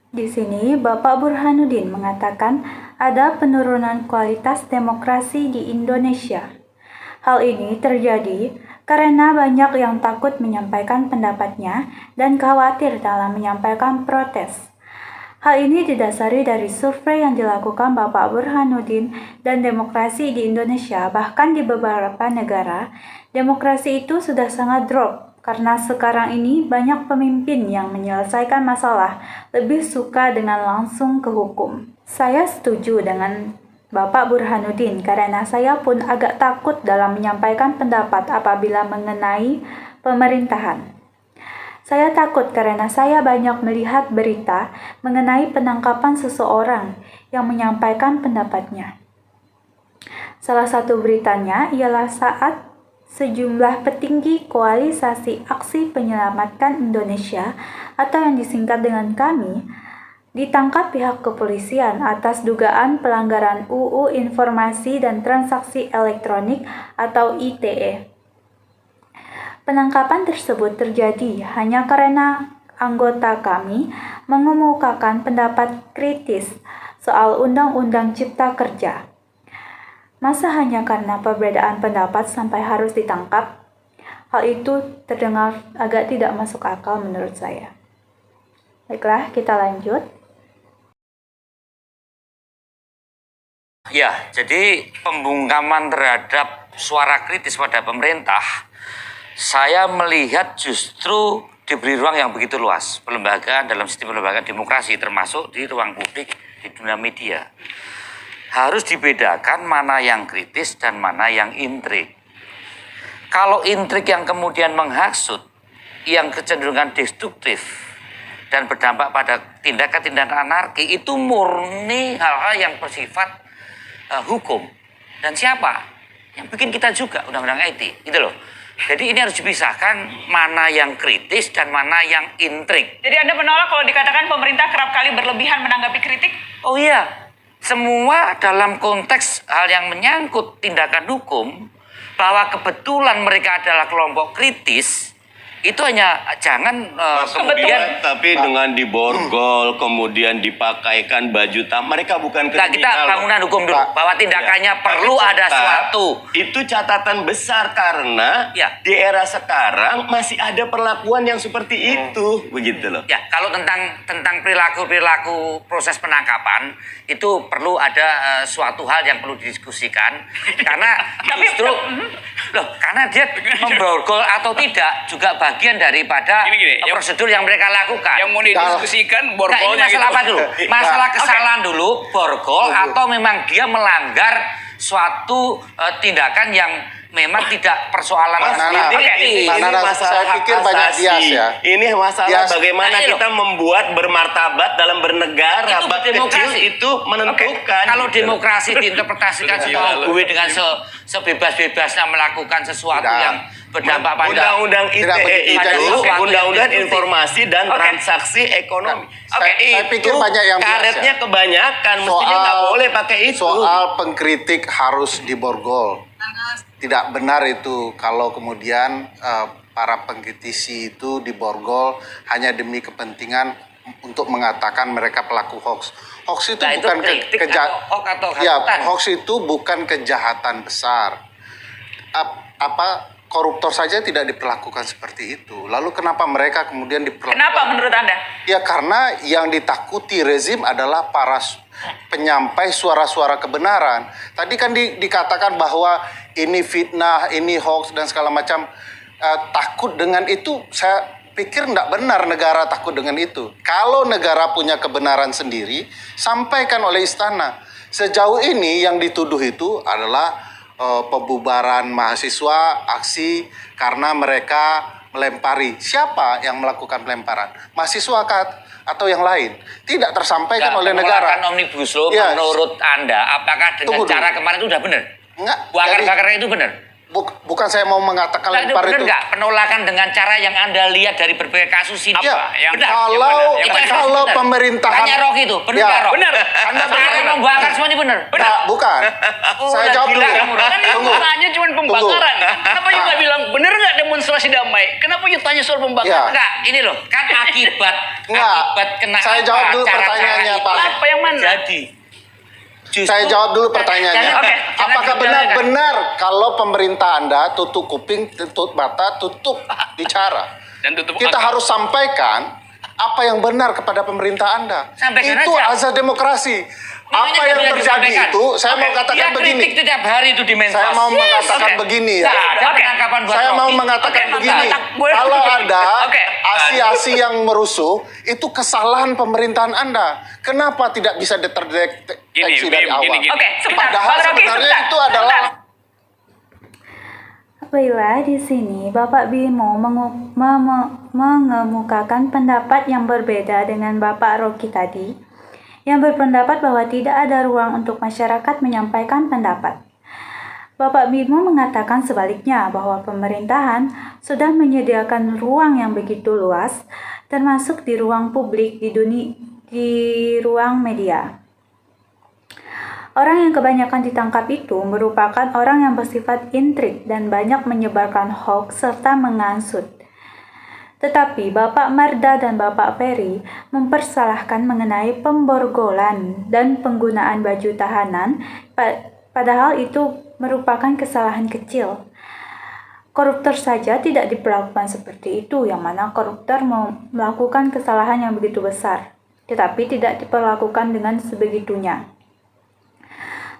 Di sini, Bapak Burhanuddin mengatakan ada penurunan kualitas demokrasi di Indonesia. Hal ini terjadi karena banyak yang takut menyampaikan pendapatnya dan khawatir dalam menyampaikan protes. Hal ini didasari dari survei yang dilakukan Bapak Burhanuddin dan demokrasi di Indonesia, bahkan di beberapa negara, demokrasi itu sudah sangat drop karena sekarang ini banyak pemimpin yang menyelesaikan masalah lebih suka dengan langsung ke hukum. Saya setuju dengan Bapak Burhanuddin karena saya pun agak takut dalam menyampaikan pendapat apabila mengenai pemerintahan. Saya takut karena saya banyak melihat berita mengenai penangkapan seseorang yang menyampaikan pendapatnya. Salah satu beritanya ialah saat sejumlah petinggi Koalisasi Aksi Penyelamatkan Indonesia atau yang disingkat dengan KAMI ditangkap pihak kepolisian atas dugaan pelanggaran UU Informasi dan Transaksi Elektronik atau ITE. Penangkapan tersebut terjadi hanya karena anggota kami mengemukakan pendapat kritis soal Undang-Undang Cipta Kerja. Masa hanya karena perbedaan pendapat sampai harus ditangkap? Hal itu terdengar agak tidak masuk akal menurut saya. Baiklah, kita lanjut. Ya, jadi pembungkaman terhadap suara kritis pada pemerintah, saya melihat justru diberi ruang yang begitu luas. Pelembagaan dalam sistem pelembagaan demokrasi termasuk di ruang publik, di dunia media. Harus dibedakan mana yang kritis dan mana yang intrik. Kalau intrik yang kemudian menghasut, yang kecenderungan destruktif, dan berdampak pada tindakan-tindakan anarki, itu murni hal-hal yang bersifat hukum. Dan siapa? Yang bikin kita juga, Undang-Undang IT. Gitu loh. Jadi ini harus dipisahkan mana yang kritis dan mana yang intrik. Jadi Anda menolak kalau dikatakan pemerintah kerap kali berlebihan menanggapi kritik? Oh iya, semua dalam konteks hal yang menyangkut tindakan hukum, bahwa kebetulan mereka adalah kelompok kritis, itu hanya jangan kemudian tapi dengan diborgol kemudian dipakaikan baju mereka bukan kriminal. Kita bangunan hukum dulu bahwa tindakannya perlu ada suatu. Itu catatan besar karena di era sekarang masih ada perlakuan yang seperti itu, begitu loh. Ya, kalau tentang perilaku proses penangkapan itu perlu ada suatu hal yang perlu didiskusikan karena justru karena dia memborgol atau tidak juga bagian daripada prosedur yang mereka lakukan. Yang mau didiskusikan borgolnya masalah apa dulu? Masalah kesalahan dulu, borgol atau memang dia melanggar suatu tindakan yang memang tidak persoalan ini masalah saya pikir banyak bias ya. Ini masalah bagaimana kita membuat bermartabat dalam bernegara. Itu demokrasi itu menentukan. Kalau demokrasi diinterpretasikan sebagai gue dengan sebebas-bebasnya melakukan sesuatu yang berdampak pada Undang-Undang ITE itu Undang-Undang Informasi dan Transaksi Ekonomi. Saya pikir banyak yang bias karetnya kebanyakan, mestinya nggak boleh pakai itu. Soal pengkritik harus diborgol. Tidak benar itu kalau kemudian para pengkritisi itu diborgol hanya demi kepentingan untuk mengatakan mereka pelaku hoax. Hoax itu bukan hoax itu bukan kejahatan besar. Koruptor saja tidak diperlakukan seperti itu. Lalu kenapa mereka kemudian diperlakukan? Kenapa menurut Anda? Ya karena yang ditakuti rezim adalah para penyampai suara-suara kebenaran. Tadi kan dikatakan bahwa ini fitnah, ini hoax dan segala macam. Takut dengan itu, saya pikir tidak benar negara takut dengan itu. Kalau negara punya kebenaran sendiri, sampaikan oleh istana. Sejauh ini yang dituduh itu adalah pembubaran mahasiswa, aksi karena mereka melempari. Siapa yang melakukan pelemparan? Mahasiswa atau yang lain? Tidak tersampaikan oleh negara. Omnibus Law menurut Anda, apakah dengan cara kemarin itu sudah benar? Enggak. Bakar-bakarnya itu benar? Bukan saya mau mengatakan lempar itu. Benar nggak penolakan dengan cara yang Anda lihat dari berbagai kasus ini? Kalau pemerintahan tanya Rocky itu benar nggak Rocky? Benar. Anda cara membakar semua ini benar? Bukan. Saya jawab dulu. Tunggu. Tanya cuma pembakaran. Kenapa you nggak bilang benar nggak demonstrasi damai? Kenapa you tanya soal pembakaran? Enggak, ini loh kan akibat kena. Saya jawab dulu pertanyaannya Pak. Apa yang mana? Jadi. Saya jawab dulu pertanyaannya. Apakah benar-benar kalau pemerintah Anda tutup kuping, tutup mata, tutup bicara? Dan tutup kita harus sampaikan apa yang benar kepada pemerintah Anda. Sampaikan Itu aja. azas demokrasi. Makanya Apa yang nggak bisa terjadi disampaikan. itu, saya mau katakan Dia begini. kritik tiap hari itu di Mensos. Saya mau mengatakan Oke. begini ya. Nggak ada Oke. penangkapan buat Saya mau Rocky. mengatakan Oke, begini. mantap. Boleh. Kalau ada Oke. asi-asi yang merusuh, itu kesalahan pemerintahan Anda. Kenapa tidak bisa terdeteksi Gini, dari awal? gini. Oke, sebentar. Padahal Bang Rocky, sebenarnya sebentar. itu adalah Baiklah, di sini Bapak Bimo mengemukakan pendapat yang berbeda dengan Bapak Rocky tadi, yang berpendapat bahwa tidak ada ruang untuk masyarakat menyampaikan pendapat. Bapak Bimo mengatakan sebaliknya bahwa pemerintahan sudah menyediakan ruang yang begitu luas, termasuk di ruang publik di ruang media. Orang yang kebanyakan ditangkap itu merupakan orang yang bersifat intrik dan banyak menyebarkan hoaks serta mengansut. Tetapi Bapak Marda dan Bapak Ferry mempersalahkan mengenai pemborgolan dan penggunaan baju tahanan, padahal itu merupakan kesalahan kecil. Koruptor saja tidak diperlakukan seperti itu, yang mana koruptor melakukan kesalahan yang begitu besar, tetapi tidak diperlakukan dengan sebegitunya.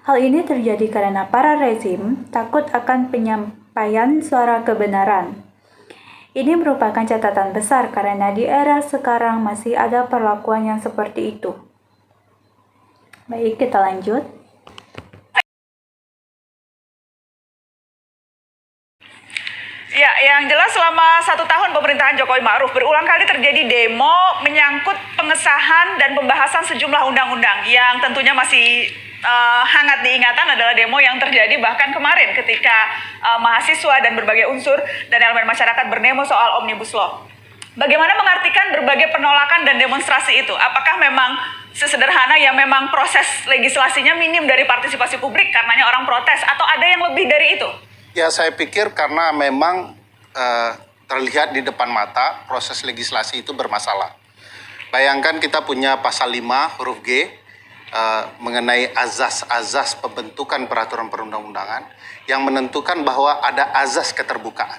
Hal ini terjadi karena para rezim takut akan penyampaian suara kebenaran. Ini merupakan catatan besar karena di era sekarang masih ada perlakuan yang seperti itu. Baik, kita lanjut. Ya, yang jelas selama 1 tahun pemerintahan Jokowi Ma'ruf berulang kali terjadi demo menyangkut pengesahan dan pembahasan sejumlah undang-undang yang tentunya masih hangat diingatan adalah demo yang terjadi bahkan kemarin ketika mahasiswa dan berbagai unsur dan elemen masyarakat berdemo soal Omnibus Law. Bagaimana mengartikan berbagai penolakan dan demonstrasi itu? Apakah memang sesederhana yang memang proses legislasinya minim dari partisipasi publik karenanya orang protes, atau ada yang lebih dari itu? ya saya pikir karena memang terlihat di depan mata proses legislasi itu bermasalah. Bayangkan kita punya pasal 5 huruf G mengenai azas-azas pembentukan peraturan perundang-undangan yang menentukan bahwa ada azas keterbukaan.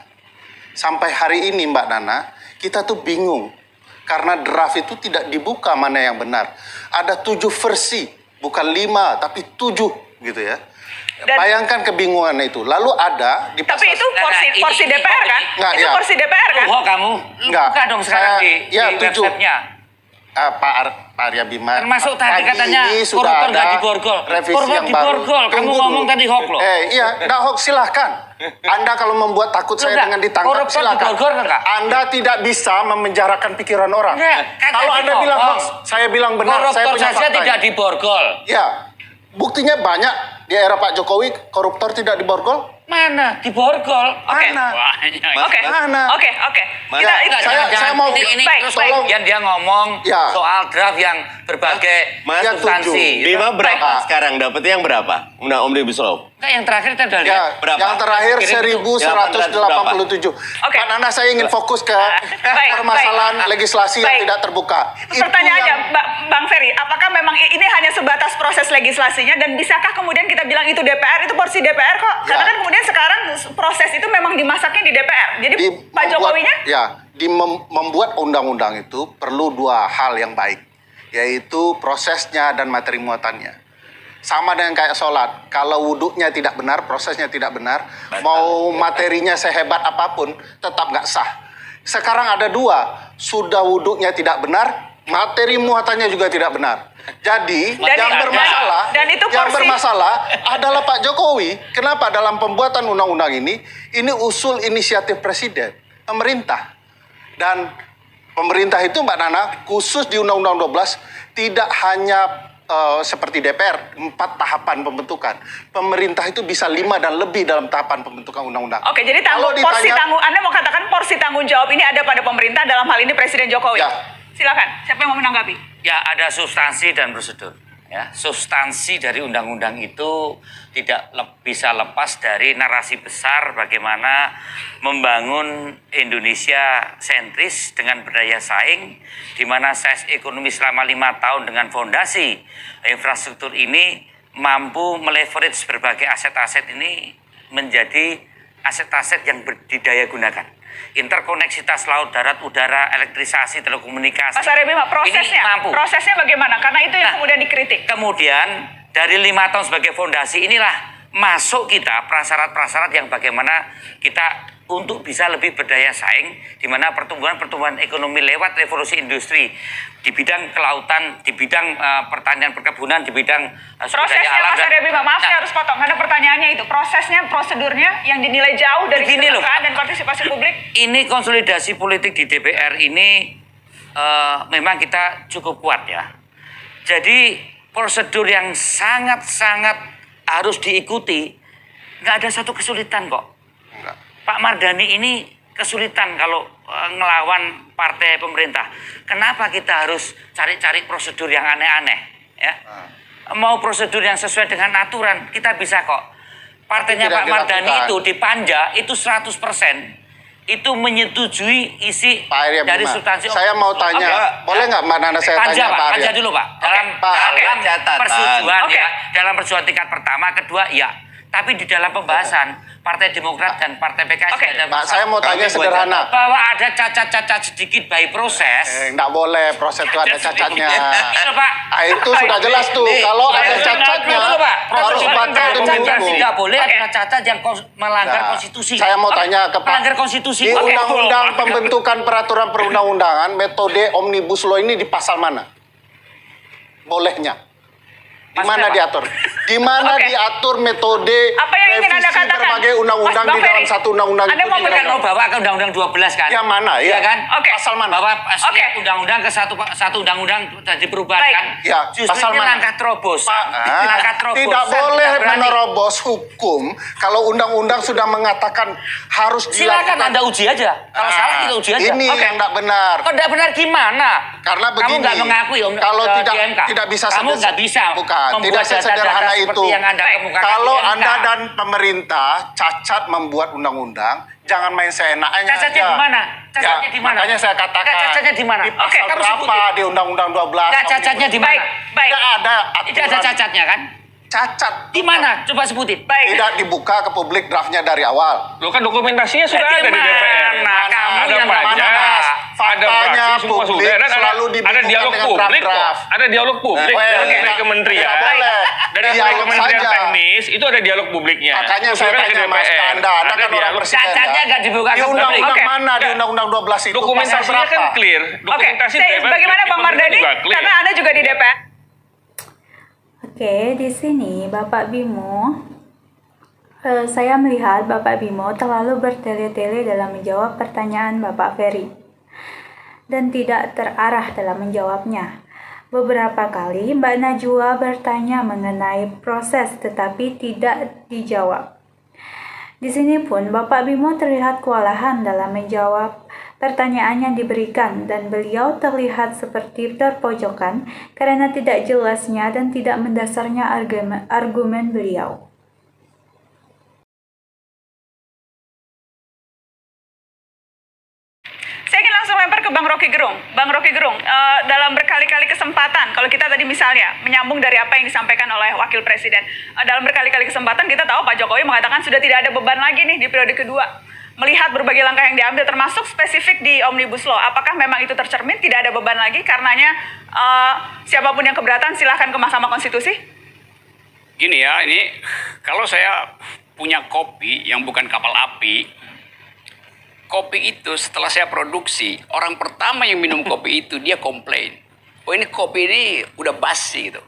Sampai hari ini Mbak Nana, kita tuh bingung karena draft itu tidak dibuka mana yang benar. Ada 7 versi, bukan 5 tapi 7 gitu ya. Dan, bayangkan kebingungan itu. Lalu ada di tapi itu porsi DPR kan? Enggak, itu ya. porsi DPR kan? Kamu Enggak, buka dong sekarang saya- ya, di 7. websitenya. Pak Arya Bima. Termasuk tadi pagi katanya ini sudah koruptor nggak ada diborgol. revisi Koruptor yang baru. diborgol. Kamu Tunggu ngomong dulu. tadi hoax loh. Iya, enggak hoax silahkan. Anda kalau membuat takut saya Enggak, dengan ditangkap koruptor silahkan. diborgol enggak? Anda tidak bisa memenjarakan pikiran orang. Enggak, kan Kalau tadi Anda bilang ngomong. hoax, saya bilang benar. Saya Koruptor punya saja faktanya. tidak diborgol. Ya, buktinya banyak di era Pak Jokowi koruptor tidak diborgol. Mana diborgol? Oke. Mana? Oke. Mana? Oke. Ya, Kita saya mau ini baik, terus baik. yang dia ngomong Ya. soal draft yang berbagai Mas, substansi. Bima berapa Baik. sekarang? Dapatnya yang berapa? Undang Omnibus Law. Enggak, yang terakhir kita udah lihat. Ya, Berapa? yang terakhir Kirim itu. 1187. Oke. Pak Nana, saya ingin fokus ke Baik, permasalahan legislasi yang Baik. tidak terbuka. Pertanyaannya, Bang Ferry, apakah memang ini hanya sebatas proses legislasinya dan bisakah kemudian kita bilang itu DPR, itu porsi DPR kok? Ya. Karena kan kemudian sekarang proses itu memang dimasaknya di DPR. Jadi Pak Jokowinya? Membuat undang-undang itu perlu 2 hal yang baik, yaitu prosesnya dan materi muatannya. Sama dengan kayak sholat, kalau wuduknya tidak benar, prosesnya tidak benar, mau materinya sehebat apapun, tetap nggak sah. Sekarang ada 2, sudah wuduknya tidak benar, materi muatannya juga tidak benar. Jadi yang bermasalah, dan itu yang porsi- bermasalah adalah Pak Jokowi. Kenapa dalam pembuatan undang-undang ini usul inisiatif presiden, pemerintah. Dan pemerintah itu Mbak Nana, khusus di Undang-Undang 12, tidak hanya seperti DPR, 4 tahapan pembentukan. Pemerintah itu bisa 5 dan lebih dalam tahapan pembentukan undang-undang. Oke, jadi Kalau Anda mau katakan porsi tanggung jawab ini ada pada pemerintah, dalam hal ini Presiden Jokowi. Ya. Silakan, siapa yang mau menanggapi? Ya, ada substansi dan prosedur. Ya, substansi dari undang-undang itu tidak bisa lepas dari narasi besar bagaimana membangun Indonesia sentris dengan berdaya saing, di mana size ekonomi selama 5 tahun dengan fondasi infrastruktur ini mampu meleverage berbagai aset-aset ini menjadi aset-aset yang berdidaya gunakan. interkoneksitas laut, darat, udara, elektrisasi, telekomunikasi. Mas Arya Bima, Ini mampu. prosesnya bagaimana? Karena itu yang Nah, kemudian dikritik. Kemudian dari 5 tahun sebagai fondasi inilah masuk kita prasyarat-prasyarat yang bagaimana kita untuk bisa lebih berdaya saing, di mana pertumbuhan ekonomi lewat revolusi industri di bidang kelautan, di bidang pertanian perkebunan, di bidang sumber daya Prosesnya alam. Mas Arya Bima, maaf saya harus potong karena pertanyaannya itu prosesnya, prosedurnya yang dinilai jauh dari Begini loh. keterbukaan dan partisipasi publik. Ini konsolidasi politik di DPR ini memang kita cukup kuat ya. Jadi prosedur yang sangat-sangat harus diikuti, nggak ada satu kesulitan kok. Pak Mardhani ini kesulitan kalau ngelawan partai pemerintah. Kenapa kita harus cari-cari prosedur yang aneh-aneh? Ya, mau prosedur yang sesuai dengan aturan kita bisa kok. Partainya Tidak Pak Mardhani dilakukan. itu di Panja itu 100% itu menyetujui isi Pak Arya dari Bima, substansi. saya mau tanya, boleh nggak Mbak Nana saya Panja, tanya Pak. Pak Arya? Panja dulu, Pak. Dalam Pak, catatan. persetujuan Oke. ya, dalam persetujuan tingkat pertama, kedua ya. Tapi di dalam pembahasan Partai Demokrat dan Partai PKS Oke. ada Pak, saya mau tanya Kami buat sederhana. bahwa ada cacat-cacat sedikit by proses. Nggak boleh, proses itu ada cacatnya. Itu, Pak. Itu sudah jelas tuh. Nih, Kalau saya ada sudah cacatnya, Dulu, Pak. harus Prosedur batal demi cacat yang hukum. tidak boleh Oke. adalah cacat yang melanggar Nah, konstitusi. saya mau tanya ke Pak. Melanggar konstitusi. Di Oke. Undang-Undang Pembentukan Peraturan Perundang-undangan, metode Omnibus Law ini di pasal mana? Bolehnya. Di Maksudnya, mana Pak? diatur? Di mana Oke. diatur metode Apa yang ingin Anda revisi katakan? berbagai undang-undang Mas Bang di dalam Ferry, satu undang-undang Anda itu? mau Di Kan dalam- mau bawa ke Undang-Undang 12 kan? Yang mana? Iya kan? Oke. Pasal mana? Bahwa Oke. undang-undang ke satu undang-undang jadi perubahan Baik. kan? Ya, Justru pasal ini mana? langkah terobos. Ah, Langkah terobos. tidak boleh Tidak berani. menerobos hukum kalau undang-undang sudah mengatakan harus Silakan dilakukan. Anda uji aja. Kalau salah kita uji aja. Ini Oke. yang tidak benar. Kok tidak benar gimana? Karena Kamu begini, nggak mengakui kalau di tidak MK. tidak bisa Kamu sederhana- nggak bisa bukan, membuat tidak sesederhana data-data itu. seperti yang Anda kemukakan Kalau di MK. Anda dan pemerintah cacat membuat undang-undang, jangan main seenaknya Cacatnya aja. di mana? Cacatnya di mana? Makanya saya katakan. Nggak, cacatnya di mana? Di Oke, pasal kamu berapa sebutin. di Undang-Undang 12? Nggak, cacatnya di mana? Baik, baik. Tidak ada Tidak ada aturan. cacatnya kan? Cacat. Di mana? Coba sebutin. Baik. Tidak dibuka ke publik draftnya dari awal. Lo kan dokumentasinya sudah Di ada di DPR. mana? Kamu Ada yang nggak pajak, mana? ada Faktanya fraksi, semua publik sudah. Dan selalu ada dibingungkan dialog dengan publik kok. draft-draft. Ada dialog publik Nah, dari tidak kementerian. boleh. Dari Dialog kementerian saja. teknis itu ada dialog publiknya. Makanya saya Usulkan ke tanya Mas DPR. Anda Ada kan orang dialog. presiden. Cacatnya ya? nggak dibuka Di ke publik. undang-undang Oke. mana? Di undang-undang 12 itu. Dokumentasinya Pasal kan berapa? clear. Oke, Dokumentasi DPR bagaimana Bang Mardhani? juga clear. Karena Anda juga di DPR. Oke, di sini Bapak Bimo, saya melihat Bapak Bimo terlalu bertele-tele dalam menjawab pertanyaan Bapak Ferry dan tidak terarah dalam menjawabnya. Beberapa kali Mbak Najwa bertanya mengenai proses tetapi tidak dijawab. Di sini pun Bapak Bimo terlihat kewalahan dalam menjawab pertanyaan yang diberikan dan beliau terlihat seperti terpojokan karena tidak jelasnya dan tidak mendasarnya argumen beliau. Saya ingin langsung lempar ke Bang Rocky Gerung. Bang Rocky Gerung, dalam berkali-kali kesempatan, kalau kita tadi misalnya menyambung dari apa yang disampaikan oleh Wakil Presiden, dalam berkali-kali kesempatan kita tahu Pak Jokowi mengatakan sudah tidak ada beban lagi nih di periode kedua. Melihat berbagai langkah yang diambil, termasuk spesifik di Omnibus Law, apakah memang itu tercermin tidak ada beban lagi karenanya siapapun yang keberatan silahkan ke Mahkamah Konstitusi? Gini ya, ini kalau saya punya kopi yang bukan kapal api, kopi itu setelah saya produksi, orang pertama yang minum kopi itu dia komplain. Oh ini kopi ini udah basi gitu.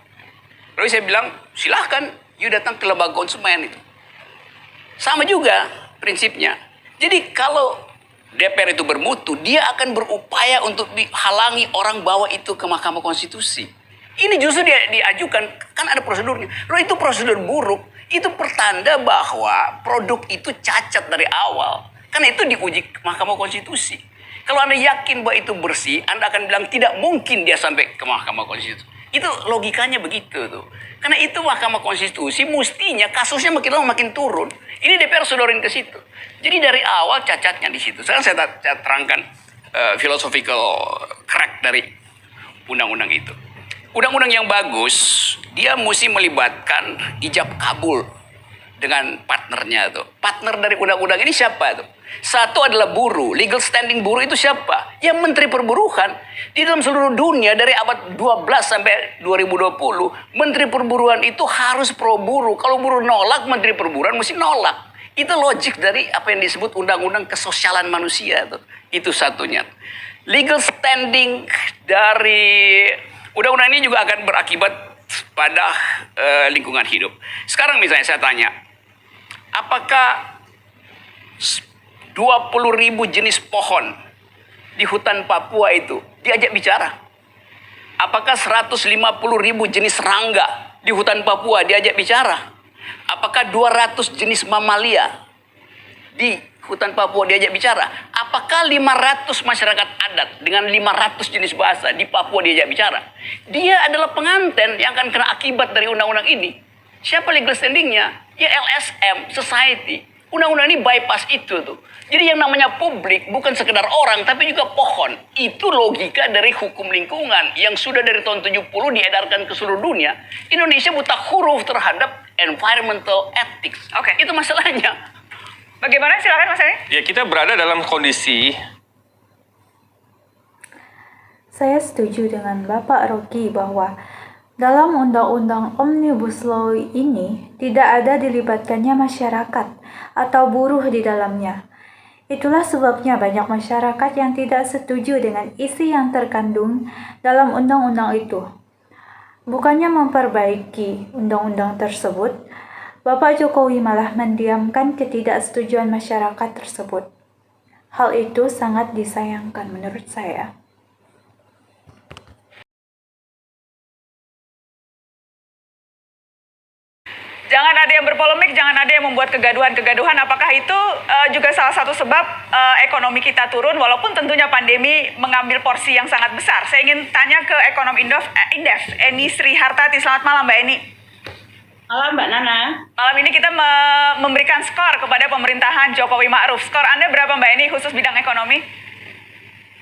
Lalu saya bilang, silahkan you datang ke lembaga konsumen itu. Sama juga prinsipnya. Jadi kalau DPR itu bermutu, dia akan berupaya untuk dihalangi orang bawa itu ke Mahkamah Konstitusi. Ini justru dia diajukan, kan ada prosedurnya. Loh itu prosedur buruk, itu pertanda bahwa produk itu cacat dari awal. Karena itu diuji ke Mahkamah Konstitusi. Kalau Anda yakin bahwa itu bersih, Anda akan bilang tidak mungkin dia sampai ke Mahkamah Konstitusi. Itu logikanya begitu tuh. Karena itu Mahkamah Konstitusi mestinya kasusnya makin lama makin turun. Ini DPR sodorin ke situ. Jadi dari awal cacatnya di situ. Sekarang saya terangkan philosophical crack dari undang-undang itu. Undang-undang yang bagus, dia mesti melibatkan ijab kabul dengan partnernya tuh. Partner dari undang-undang ini siapa tuh? Satu adalah buruh. Legal standing buruh itu siapa? Ya Menteri Perburuan. Di dalam seluruh dunia dari abad 12 sampai 2020, Menteri Perburuan itu harus pro buruh. Kalau buruh nolak, Menteri Perburuan mesti nolak. Itu logik dari apa yang disebut undang-undang kesosialan manusia. Itu satunya. Legal standing dari undang-undang ini juga akan berakibat pada lingkungan hidup. Sekarang misalnya saya tanya, apakah 20.000 jenis pohon di hutan Papua itu diajak bicara? Apakah 150.000 jenis serangga di hutan Papua diajak bicara? Apakah 200 jenis mamalia di hutan Papua diajak bicara? Apakah 500 masyarakat adat dengan 500 jenis bahasa di Papua diajak bicara? Dia adalah pengantin yang akan kena akibat dari undang-undang ini. Siapa legal standingnya? Ya LSM, society. Undang-undang ini bypass itu tuh. Jadi yang namanya publik bukan sekedar orang tapi juga pohon. Itu logika dari hukum lingkungan yang sudah dari tahun 70 diedarkan ke seluruh dunia. Indonesia buta huruf terhadap environmental ethics. Oke. Itu masalahnya. Bagaimana? Silakan Mas Eri. Ya, kita berada dalam kondisi Saya setuju dengan Bapak Rocky bahwa dalam Undang-Undang Omnibus Law ini tidak ada dilibatkannya masyarakat atau buruh di dalamnya. Itulah sebabnya banyak masyarakat yang tidak setuju dengan isi yang terkandung dalam undang-undang itu. Bukannya memperbaiki undang-undang tersebut, Bapak Jokowi malah mendiamkan ketidaksetujuan masyarakat tersebut. Hal itu sangat disayangkan menurut saya. Jangan ada yang berpolemik, jangan ada yang membuat kegaduhan-kegaduhan. Apakah itu juga salah satu sebab ekonomi kita turun, walaupun tentunya pandemi mengambil porsi yang sangat besar. Saya ingin tanya ke ekonom Indef, Eni Sri Hartati. Selamat malam Mbak Eni. Malam Mbak Nana. Malam ini kita memberikan skor kepada pemerintahan Jokowi Ma'ruf. Skor Anda berapa Mbak Eni khusus bidang ekonomi?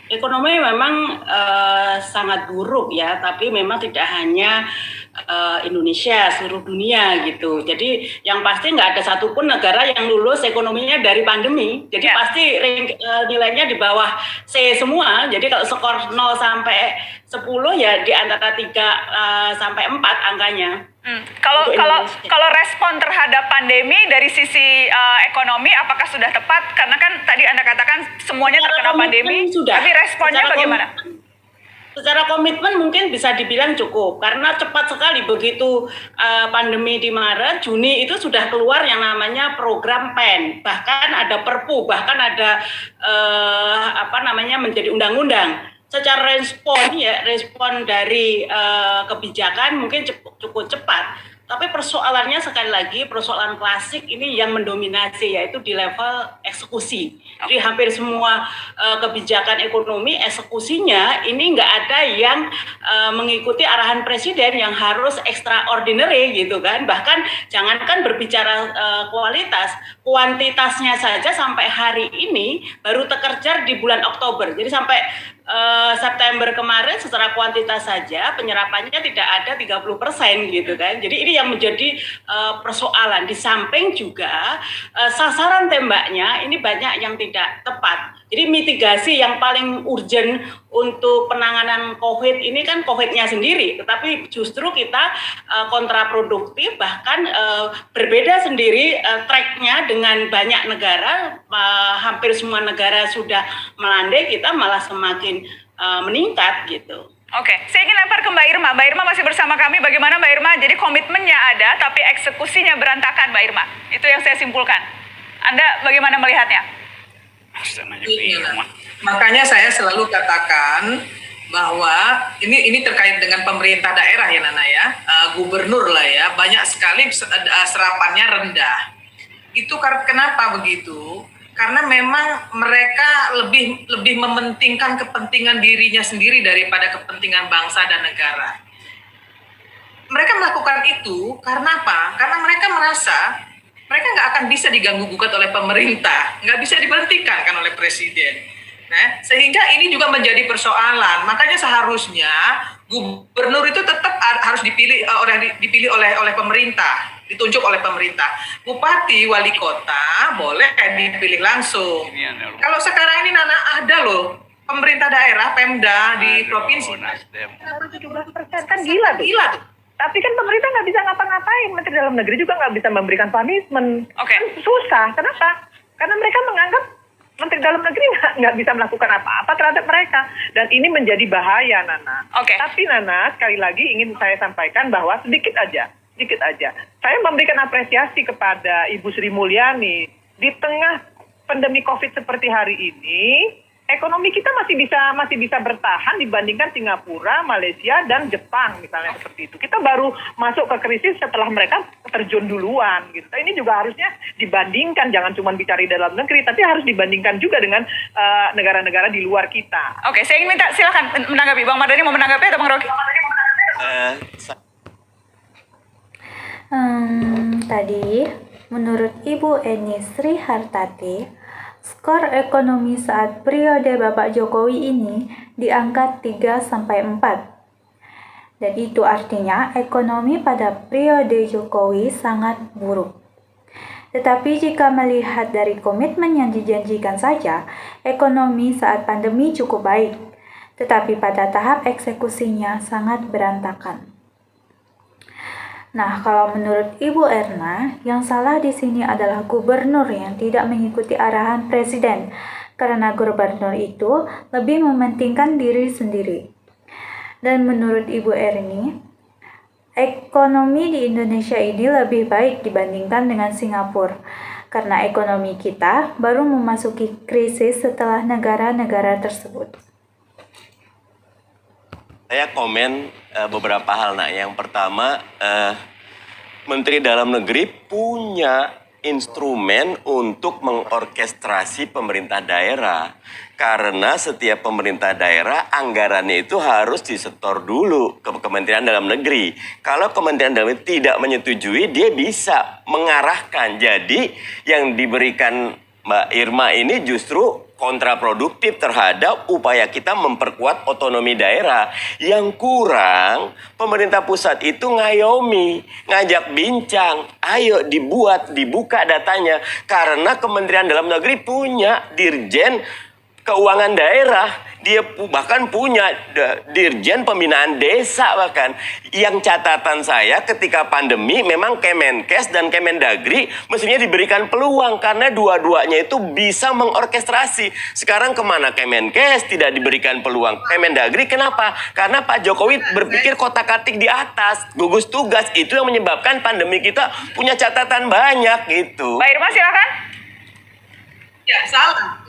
Ekonomi memang sangat buruk ya, tapi memang tidak hanya Indonesia, seluruh dunia gitu. Jadi yang pasti nggak ada satupun negara yang lulus ekonominya dari pandemi. Jadi pasti nilainya di bawah C semua. Jadi kalau skor 0 sampai 10 ya di antara 3 sampai 4 angkanya. Kalau respon terhadap pandemi dari sisi ekonomi apakah sudah tepat? Karena kan tadi Anda katakan semuanya terkena pandemi, sudah. Tapi responnya bagaimana? Secara komitmen mungkin bisa dibilang cukup karena cepat sekali begitu pandemi di Maret, Juni itu sudah keluar yang namanya program PEN, bahkan ada Perpu, bahkan ada menjadi undang-undang. Secara respon dari kebijakan mungkin cukup cepat. Tapi persoalannya sekali lagi persoalan klasik ini yang mendominasi yaitu di level eksekusi. Jadi hampir semua kebijakan ekonomi eksekusinya ini nggak ada yang mengikuti arahan presiden yang harus extraordinary gitu kan. Bahkan jangankan berbicara kualitas, kuantitasnya saja sampai hari ini baru terkejar di bulan Oktober. Jadi sampai September kemarin secara kuantitas saja penyerapannya tidak ada 30% gitu kan. Jadi ini yang menjadi persoalan. Di samping juga sasaran tembaknya ini banyak yang tidak tepat. Jadi mitigasi yang paling urgent untuk penanganan COVID ini kan COVID-nya sendiri, tetapi justru kita kontraproduktif, bahkan berbeda sendiri track-nya dengan banyak negara. Hampir semua negara sudah melandai, kita malah semakin meningkat gitu. Oke, saya ingin lempar ke Mbak Irma. Mbak Irma masih bersama kami. Bagaimana Mbak Irma? Jadi komitmennya ada, tapi eksekusinya berantakan Mbak Irma. Itu yang saya simpulkan. Anda bagaimana melihatnya? Makanya saya selalu katakan bahwa ini terkait dengan pemerintah daerah ya Nana ya, gubernur lah ya, banyak sekali serapannya rendah. Itu kenapa begitu? Karena memang mereka lebih mementingkan kepentingan dirinya sendiri daripada kepentingan bangsa dan negara. Mereka melakukan itu karena apa? Karena mereka merasa mereka nggak akan bisa diganggu-gugat oleh pemerintah, nggak bisa diberhentikan kan oleh presiden. Nah, sehingga ini juga menjadi persoalan. Makanya seharusnya Gubernur itu tetap harus dipilih dipilih oleh pemerintah, ditunjuk oleh pemerintah. Bupati, wali kota boleh dipilih langsung. Kalau sekarang ini Nana ada loh pemerintah daerah, Pemda di provinsi. 17% kan gila tuh. Tapi kan pemerintah nggak bisa ngapa-ngapain, Menteri Dalam Negeri juga nggak bisa memberikan punishment. Oke. Kan susah. Kenapa? Karena mereka menganggap Menteri Dalam Negeri nggak bisa melakukan apa-apa terhadap mereka. Dan ini menjadi bahaya, Nana. Oke. Tapi Nana, sekali lagi ingin saya sampaikan bahwa sedikit aja. Saya memberikan apresiasi kepada Ibu Sri Mulyani. Di tengah pandemi COVID seperti hari ini, ekonomi kita masih bisa bertahan dibandingkan Singapura, Malaysia, dan Jepang misalnya seperti itu. Kita baru masuk ke krisis setelah mereka terjun duluan gitu. Ini juga harusnya dibandingkan, jangan cuma bicara di dalam negeri, tapi harus dibandingkan juga dengan negara-negara di luar kita. Oke, saya ingin minta silakan menanggapi. Bang Mardhani mau menanggapi atau Bang Rocky? Tadi, menurut Ibu Eni Sri Hartati, skor ekonomi saat periode Bapak Jokowi ini di angka 3-4. Dan itu artinya ekonomi pada periode Jokowi sangat buruk. Tetapi jika melihat dari komitmen yang dijanjikan saja, ekonomi saat pandemi cukup baik. Tetapi pada tahap eksekusinya sangat berantakan. Nah, kalau menurut Ibu Erna, yang salah di sini adalah gubernur yang tidak mengikuti arahan presiden, karena gubernur itu lebih mementingkan diri sendiri. Dan menurut Ibu Erni, ekonomi di Indonesia ini lebih baik dibandingkan dengan Singapura, karena ekonomi kita baru memasuki krisis setelah negara-negara tersebut. Saya komen beberapa hal. Nah, yang pertama, Menteri Dalam Negeri punya instrumen untuk mengorkestrasi pemerintah daerah. Karena setiap pemerintah daerah anggarannya itu harus disetor dulu ke Kementerian Dalam Negeri. Kalau Kementerian Dalam Negeri tidak menyetujui, dia bisa mengarahkan. Jadi yang diberikan Mbak Irma ini justru kontraproduktif terhadap upaya kita memperkuat otonomi daerah. Yang kurang, pemerintah pusat itu ngayomi, ngajak bincang, ayo dibuka datanya. Karena Kementerian Dalam Negeri punya Dirjen Keuangan Daerah, dia bahkan punya Dirjen Pembinaan Desa bahkan. Yang catatan saya ketika pandemi memang Kemenkes dan Kemendagri mestinya diberikan peluang karena dua-duanya itu bisa mengorkestrasi. Sekarang kemana Kemenkes tidak diberikan peluang? Kemendagri kenapa? Karena Pak Jokowi berpikir kotak-katik di atas, gugus tugas, itu yang menyebabkan pandemi kita punya catatan banyak gitu. Mbak Irma silakan. Ya, salah.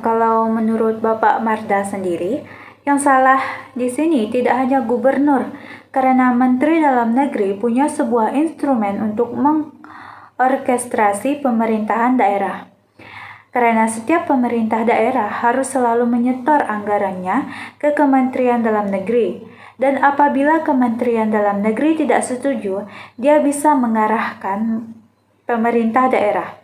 Kalau menurut Bapak Marda sendiri, yang salah di sini tidak hanya gubernur, karena Menteri Dalam Negeri punya sebuah instrumen untuk mengorkestrasi pemerintahan daerah. Karena setiap pemerintah daerah harus selalu menyetor anggarannya ke Kementerian Dalam Negeri. Dan apabila Kementerian Dalam Negeri tidak setuju, dia bisa mengarahkan pemerintah daerah.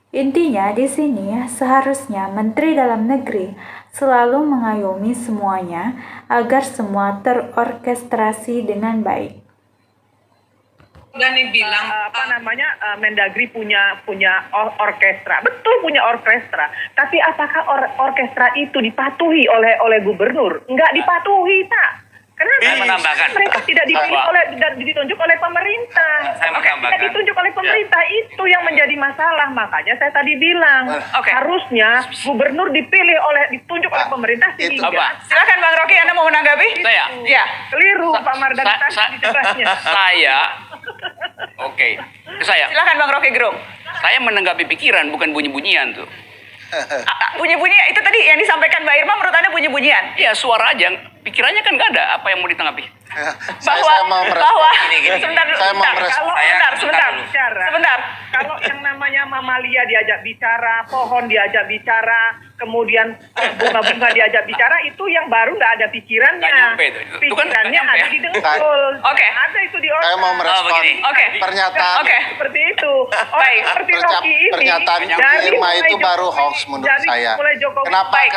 Intinya di sini seharusnya Menteri Dalam Negeri selalu mengayomi semuanya agar semua terorkestrasi dengan baik. Dan bilang Mendagri punya orkestra. Betul punya orkestra. Tapi apakah orkestra itu dipatuhi oleh gubernur? Enggak dipatuhi, Pak. Kenapa? Saya menambahkan. Mereka tidak dipilih dan ditunjuk oleh pemerintah. Saya menambahkan. Tidak ditunjuk oleh pemerintah, itu yang menjadi masalah. Makanya saya tadi bilang, harusnya gubernur ditunjuk oleh pemerintah sehingga. Silakan Bang Rocky, Anda mau menanggapi? Saya. Ya. Keliru Pak Mardhani bicaranya. Saya. Silakan Bang Rocky Gerung. Saya menanggapi pikiran, bukan bunyi-bunyian tuh. Bunyi-bunyi itu tadi yang disampaikan Mbak Irma menurut Anda bunyi-bunyian? Iya, suara aja. Pikirannya kan nggak ada. Apa yang mau ditanggapi? Sebentar. Kalau yang namanya mamalia diajak bicara, pohon diajak bicara, kemudian bunga-bunga diajak bicara, itu yang baru nggak ada pikirannya. Nggak nyampe itu. Itu kan nggak Pikirannya nyampe. ada di dengkul. Oke. Ada itu di otak. Saya mau merespon Oke. pernyataan Oke. Seperti itu. Orang seperti Rocky ini. pernyataan dari Irma mulai itu baru Jokowi- hoax menurut dari saya. mulai Jokowi- Kenapa Baik.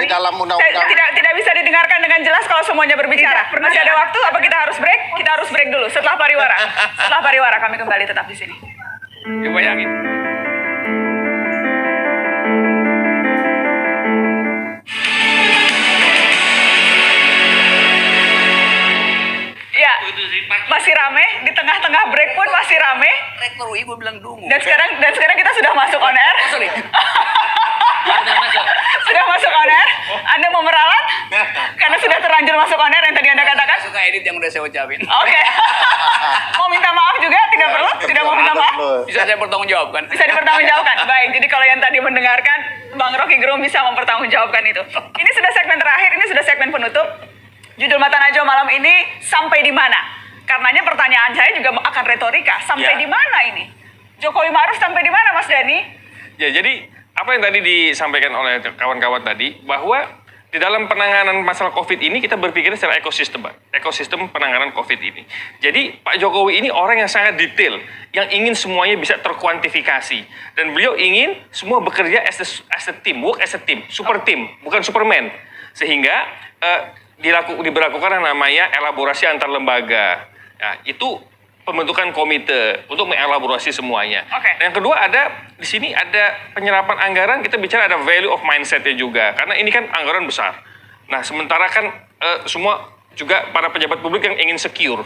di dalam Saya undang-undang tidak bisa didengarkan dengan jelas kalau semuanya berbicara. Tidak pernah. Masih ada waktu? Apa kita harus break? Kita harus break dulu. Setelah pariwara. Setelah pariwara kami kembali tetap di sini. Bayangin. Ya, masih rame di tengah-tengah break pun masih rame. Rektor UI gue bilang dungu. Dan sekarang kita sudah masuk on air. Sorry. Sudah masuk on air. Anda mau meralat? Karena sudah terlanjur masuk on air yang tadi Anda katakan. Suka edit yang udah saya ucapin. Oke. Mau minta maaf juga? Tidak perlu? Tidak mau minta maaf? Bisa saya pertanggungjawabkan. Bisa dipertanggungjawabkan. Baik, jadi kalau yang tadi mendengarkan, Bang Rocky Gerung bisa mempertanggungjawabkan itu. Ini sudah segmen terakhir, ini sudah segmen penutup. Judul Mata Najwa malam ini, sampai di mana? Karenanya pertanyaan saya juga akan retorika. Sampai Ya. di mana ini? Jokowi Ma'ruf sampai di mana, Mas Dhani? Ya, jadi apa yang tadi disampaikan oleh kawan-kawan tadi, bahwa di dalam penanganan masalah COVID ini kita berpikir secara ekosistem, Pak. Ekosistem penanganan COVID ini. Jadi Pak Jokowi ini orang yang sangat detail, yang ingin semuanya bisa terkuantifikasi. Dan beliau ingin semua bekerja as a team, work as a team, super team, bukan superman. Sehingga diberlakukan yang namanya elaborasi antar lembaga. Ya, itu pembentukan komite untuk mengelaborasi semuanya. Oke. Dan yang kedua di sini ada penyerapan anggaran, kita bicara ada value of mindset-nya juga. Karena ini kan anggaran besar. Nah, sementara kan semua juga para pejabat publik yang ingin secure.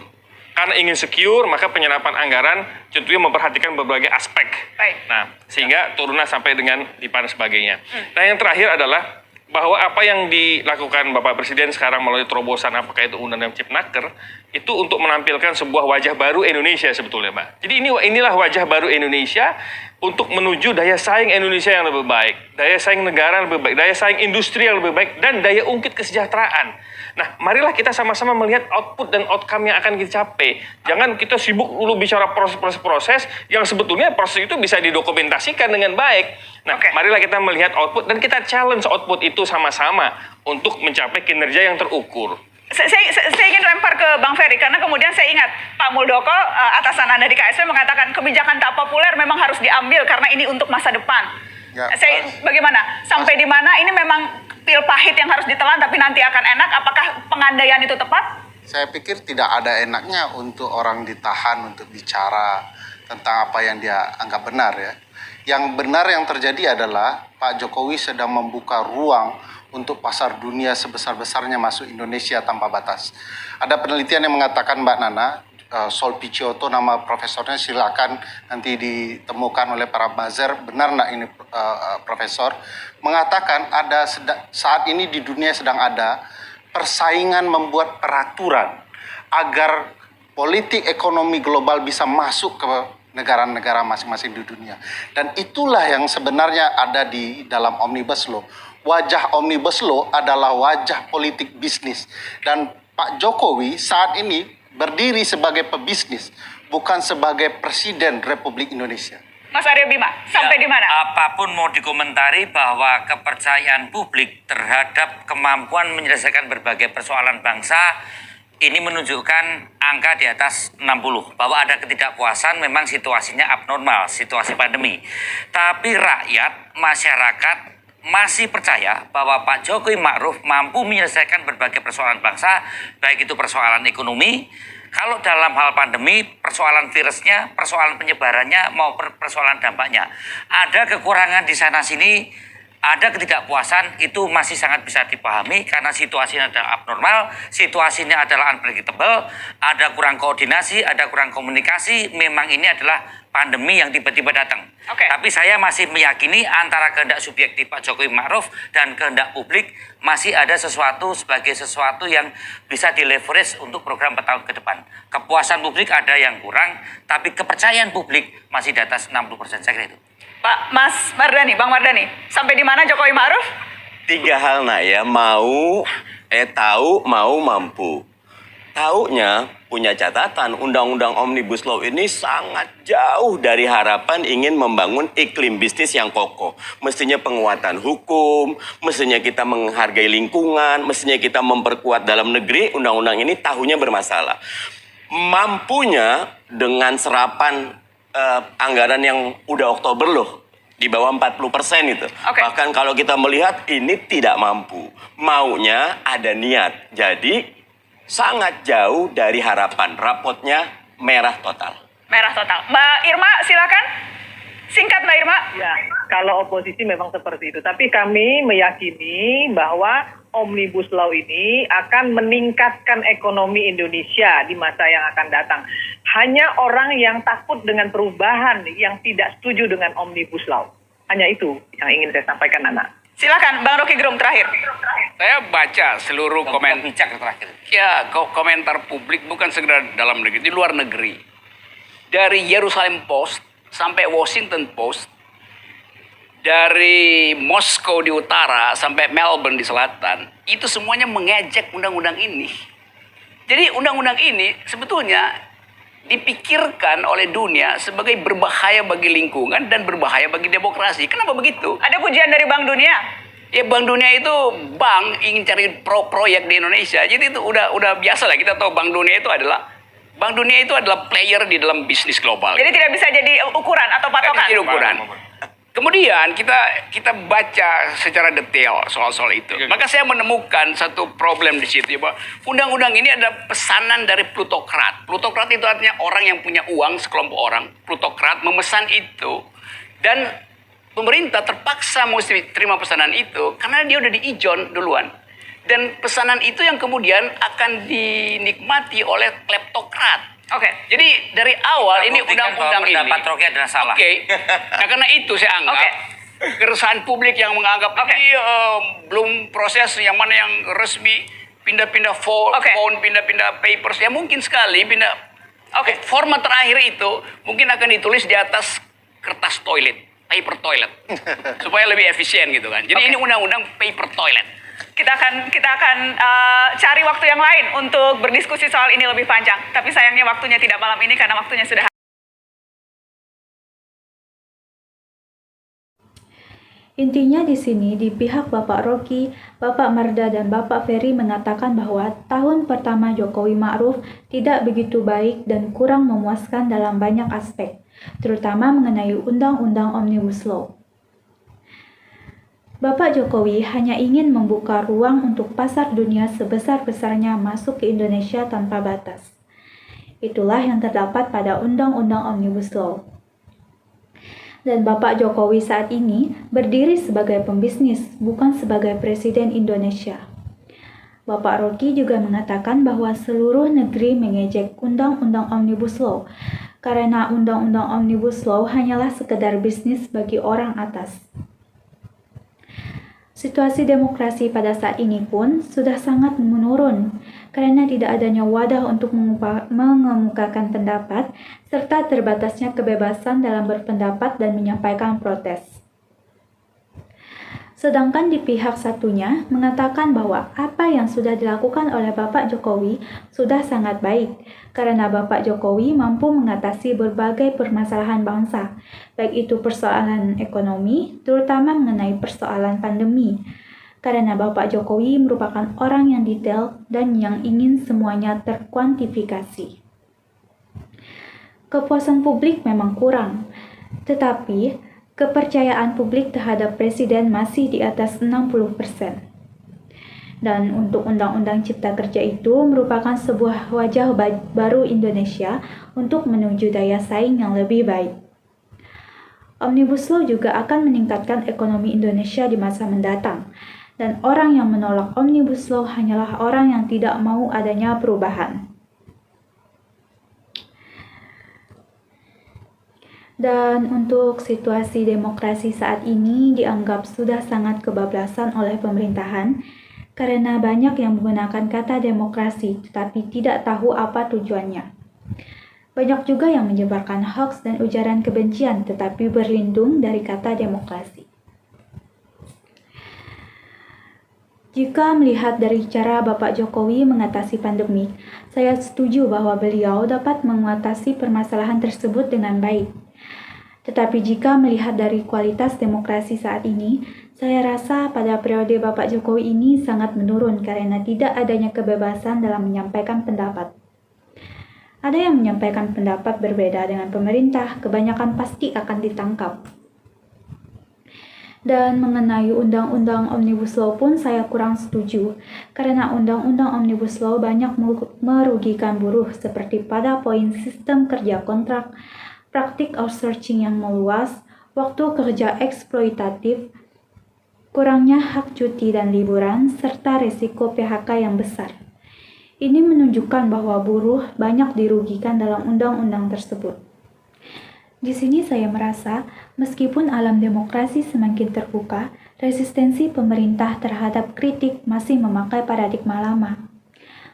Karena ingin secure, maka penyerapan anggaran tentunya memperhatikan berbagai aspek. Baik. Nah, sehingga turunlah sampai dengan DIPA dan sebagainya. Nah, yang terakhir adalah bahwa apa yang dilakukan Bapak Presiden sekarang melalui terobosan apakah itu Undang-Undang Cipnaker itu untuk menampilkan sebuah wajah baru Indonesia sebetulnya, Pak. Jadi inilah wajah baru Indonesia untuk menuju daya saing Indonesia yang lebih baik, daya saing negara yang lebih baik, daya saing industri yang lebih baik, dan daya ungkit kesejahteraan. Nah, marilah kita sama-sama melihat output dan outcome yang akan kita capai. Jangan kita sibuk dulu bicara proses-proses yang sebetulnya proses itu bisa didokumentasikan dengan baik. Nah, marilah kita melihat output dan kita challenge output itu sama-sama untuk mencapai kinerja yang terukur. Saya ingin lempar ke Bang Ferry karena kemudian saya ingat Pak Muldoko, atasan Anda di KSP, mengatakan kebijakan tak populer memang harus diambil karena ini untuk masa depan. Ya, Bagaimana? Sampai di mana ini memang pil pahit yang harus ditelan tapi nanti akan enak? Apakah pengandaian itu tepat? Saya pikir tidak ada enaknya untuk orang ditahan untuk bicara tentang apa yang dia anggap benar ya. Yang benar yang terjadi adalah Pak Jokowi sedang membuka ruang untuk pasar dunia sebesar-besarnya masuk Indonesia tanpa batas. Ada penelitian yang mengatakan, Mbak Nana, Sol Picciotto nama profesornya, silakan nanti ditemukan oleh para buzzer, benar nggak ini profesor, mengatakan saat ini di dunia sedang ada persaingan membuat peraturan agar politik ekonomi global bisa masuk ke negara-negara masing-masing di dunia. Dan itulah yang sebenarnya ada di dalam Omnibus Law. Wajah Omnibus Law adalah wajah politik bisnis. Dan Pak Jokowi saat ini berdiri sebagai pebisnis, bukan sebagai Presiden Republik Indonesia. Mas Aryo Bima, sampai di mana? Apapun mau dikomentari bahwa kepercayaan publik terhadap kemampuan menyelesaikan berbagai persoalan bangsa ini menunjukkan angka di atas 60. Bahwa ada ketidakpuasan, memang situasinya abnormal, situasi pandemi. Tapi rakyat, masyarakat masih percaya bahwa Pak Jokowi Ma'ruf mampu menyelesaikan berbagai persoalan bangsa, baik itu persoalan ekonomi, kalau dalam hal pandemi, persoalan virusnya, persoalan penyebarannya, maupun persoalan dampaknya. Ada kekurangan di sana-sini, ada ketidakpuasan, itu masih sangat bisa dipahami karena situasinya adalah abnormal, situasinya adalah unpredictable, ada kurang koordinasi, ada kurang komunikasi, memang ini adalah pandemi yang tiba-tiba datang. Tapi saya masih meyakini antara kehendak subjektif Pak Jokowi Ma'ruf dan kehendak publik masih ada sesuatu sebagai sesuatu yang bisa di-leverage untuk program 4 tahun ke depan. Kepuasan publik ada yang kurang, tapi kepercayaan publik masih di atas 60%. Saya kira itu. Pak Mas Mardhani, Bang Mardhani, sampai di mana Jokowi Ma'ruf? 3 hal nak ya, tahu, mau, mampu. Taunya punya catatan, Undang-Undang Omnibus Law ini sangat jauh dari harapan ingin membangun iklim bisnis yang kokoh. Mestinya penguatan hukum, mestinya kita menghargai lingkungan, mestinya kita memperkuat dalam negeri. Undang-undang ini tahunya bermasalah. Mampunya dengan serapan anggaran yang udah Oktober loh, di bawah 40% itu. Bahkan kalau kita melihat ini tidak mampu. Maunya ada niat. Jadi sangat jauh dari harapan. Rapotnya merah total. Merah total. Mbak Irma, silakan. Singkat Mbak Irma. Ya, kalau oposisi memang seperti itu. Tapi kami meyakini bahwa Omnibus Law ini akan meningkatkan ekonomi Indonesia di masa yang akan datang. Hanya orang yang takut dengan perubahan, yang tidak setuju dengan Omnibus Law. Hanya itu yang ingin saya sampaikan, Nana. Silakan, Bang Rocky Gerung terakhir. Saya baca seluruh komentar publik, bukan sekedar dalam negeri, di luar negeri. Dari Yerusalem Post sampai Washington Post, dari Moskow di utara sampai Melbourne di selatan, itu semuanya mengejek undang-undang ini. Jadi undang-undang ini sebetulnya dipikirkan oleh dunia sebagai berbahaya bagi lingkungan dan berbahaya bagi demokrasi. Kenapa begitu? Ada pujian dari Bank Dunia. Ya, Bank Dunia itu bank ingin cari proyek di Indonesia. Jadi itu udah biasa lah, kita tahu Bank Dunia itu adalah player di dalam bisnis global. Jadi tidak bisa jadi ukuran atau patokan. Jadi ukuran. Kemudian kita baca secara detail soal-soal itu. Maka saya menemukan satu problem di situ, bahwa undang-undang ini adalah pesanan dari plutokrat. Plutokrat itu artinya orang yang punya uang, sekelompok orang. Plutokrat memesan itu, dan pemerintah terpaksa mesti terima pesanan itu karena dia udah diijon duluan. Dan pesanan itu yang kemudian akan dinikmati oleh kleptokrat. Oke. Jadi dari awal ini undang-undang ini. Pendapat Rocky adalah salah. Oke. Nah, karena itu saya anggap keresahan publik yang menganggap ini belum proses yang mana yang resmi, pindah-pindah phone, pindah-pindah papers, ya mungkin sekali pindah. Format terakhir itu mungkin akan ditulis di atas kertas toilet, paper toilet, supaya lebih efisien gitu kan. Jadi ini undang-undang paper toilet. Kita akan cari waktu yang lain untuk berdiskusi soal ini lebih panjang. Tapi sayangnya waktunya tidak malam ini karena waktunya sudah. Intinya di sini di pihak Bapak Rocky, Bapak Marda dan Bapak Ferry mengatakan bahwa tahun pertama Jokowi Ma'ruf tidak begitu baik dan kurang memuaskan dalam banyak aspek, terutama mengenai Undang-Undang Omnibus Law. Bapak Jokowi hanya ingin membuka ruang untuk pasar dunia sebesar-besarnya masuk ke Indonesia tanpa batas. Itulah yang terdapat pada Undang-Undang Omnibus Law. Dan Bapak Jokowi saat ini berdiri sebagai pembisnis, bukan sebagai Presiden Indonesia. Bapak Rocky juga mengatakan bahwa seluruh negeri mengejek Undang-Undang Omnibus Law, karena Undang-Undang Omnibus Law hanyalah sekedar bisnis bagi orang atas. Situasi demokrasi pada saat ini pun sudah sangat menurun karena tidak adanya wadah untuk mengemukakan pendapat serta terbatasnya kebebasan dalam berpendapat dan menyampaikan protes. Sedangkan di pihak satunya mengatakan bahwa apa yang sudah dilakukan oleh Bapak Jokowi sudah sangat baik karena Bapak Jokowi mampu mengatasi berbagai permasalahan bangsa, baik itu persoalan ekonomi, terutama mengenai persoalan pandemi. Karena Bapak Jokowi merupakan orang yang detail dan yang ingin semuanya terkuantifikasi. Kepuasan publik memang kurang, tetapi kepercayaan publik terhadap Presiden masih di atas 60%. Dan untuk Undang-Undang Cipta Kerja itu merupakan sebuah wajah baru Indonesia untuk menuju daya saing yang lebih baik. Omnibus Law juga akan meningkatkan ekonomi Indonesia di masa mendatang. Dan orang yang menolak Omnibus Law hanyalah orang yang tidak mau adanya perubahan. Dan untuk situasi demokrasi saat ini dianggap sudah sangat kebablasan oleh pemerintahan karena banyak yang menggunakan kata demokrasi tetapi tidak tahu apa tujuannya. Banyak juga yang menyebarkan hoaks dan ujaran kebencian tetapi berlindung dari kata demokrasi. Jika melihat dari cara Bapak Jokowi mengatasi pandemi, saya setuju bahwa beliau dapat mengatasi permasalahan tersebut dengan baik. Tetapi jika melihat dari kualitas demokrasi saat ini, saya rasa pada periode Bapak Jokowi ini sangat menurun karena tidak adanya kebebasan dalam menyampaikan pendapat. Ada yang menyampaikan pendapat berbeda dengan pemerintah, kebanyakan pasti akan ditangkap. Dan mengenai Undang-Undang Omnibus Law pun saya kurang setuju, karena Undang-Undang Omnibus Law banyak merugikan buruh seperti pada poin sistem kerja kontrak, praktik outsourcing yang meluas, waktu kerja eksploitatif, kurangnya hak cuti dan liburan, serta risiko PHK yang besar. Ini menunjukkan bahwa buruh banyak dirugikan dalam undang-undang tersebut. Di sini saya merasa, meskipun alam demokrasi semakin terbuka, resistensi pemerintah terhadap kritik masih memakai paradigma lama.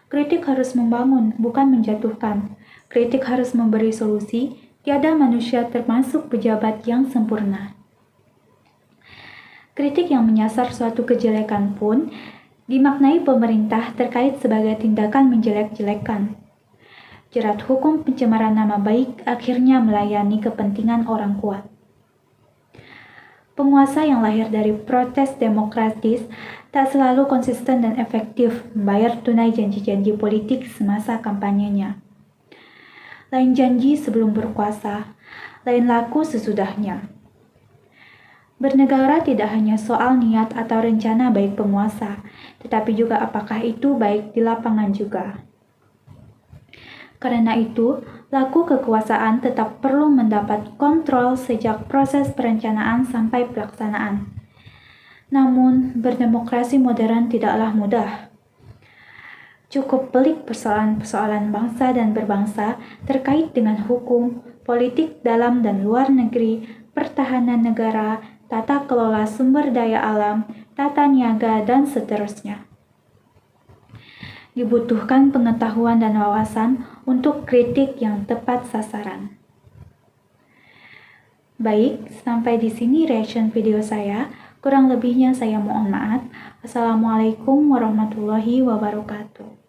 Kritik harus membangun, bukan menjatuhkan. Kritik harus memberi solusi, tiada manusia termasuk pejabat yang sempurna. Kritik yang menyasar suatu kejelekan pun dimaknai pemerintah terkait sebagai tindakan menjelek-jelekan. Jerat hukum pencemaran nama baik akhirnya melayani kepentingan orang kuat. Penguasa yang lahir dari protes demokratis tak selalu konsisten dan efektif membayar tunai janji-janji politik semasa kampanyenya. Lain janji sebelum berkuasa, lain laku sesudahnya. Bernegara tidak hanya soal niat atau rencana baik penguasa, tetapi juga apakah itu baik di lapangan juga. Karena itu, laku kekuasaan tetap perlu mendapat kontrol sejak proses perencanaan sampai pelaksanaan. Namun, berdemokrasi modern tidaklah mudah. Cukup pelik persoalan-persoalan bangsa dan berbangsa terkait dengan hukum, politik dalam dan luar negeri, pertahanan negara, tata kelola sumber daya alam, tata niaga, dan seterusnya. Dibutuhkan pengetahuan dan wawasan untuk kritik yang tepat sasaran. Baik, sampai di sini reaction video saya. Kurang lebihnya saya mohon maaf. Wassalamualaikum warahmatullahi wabarakatuh.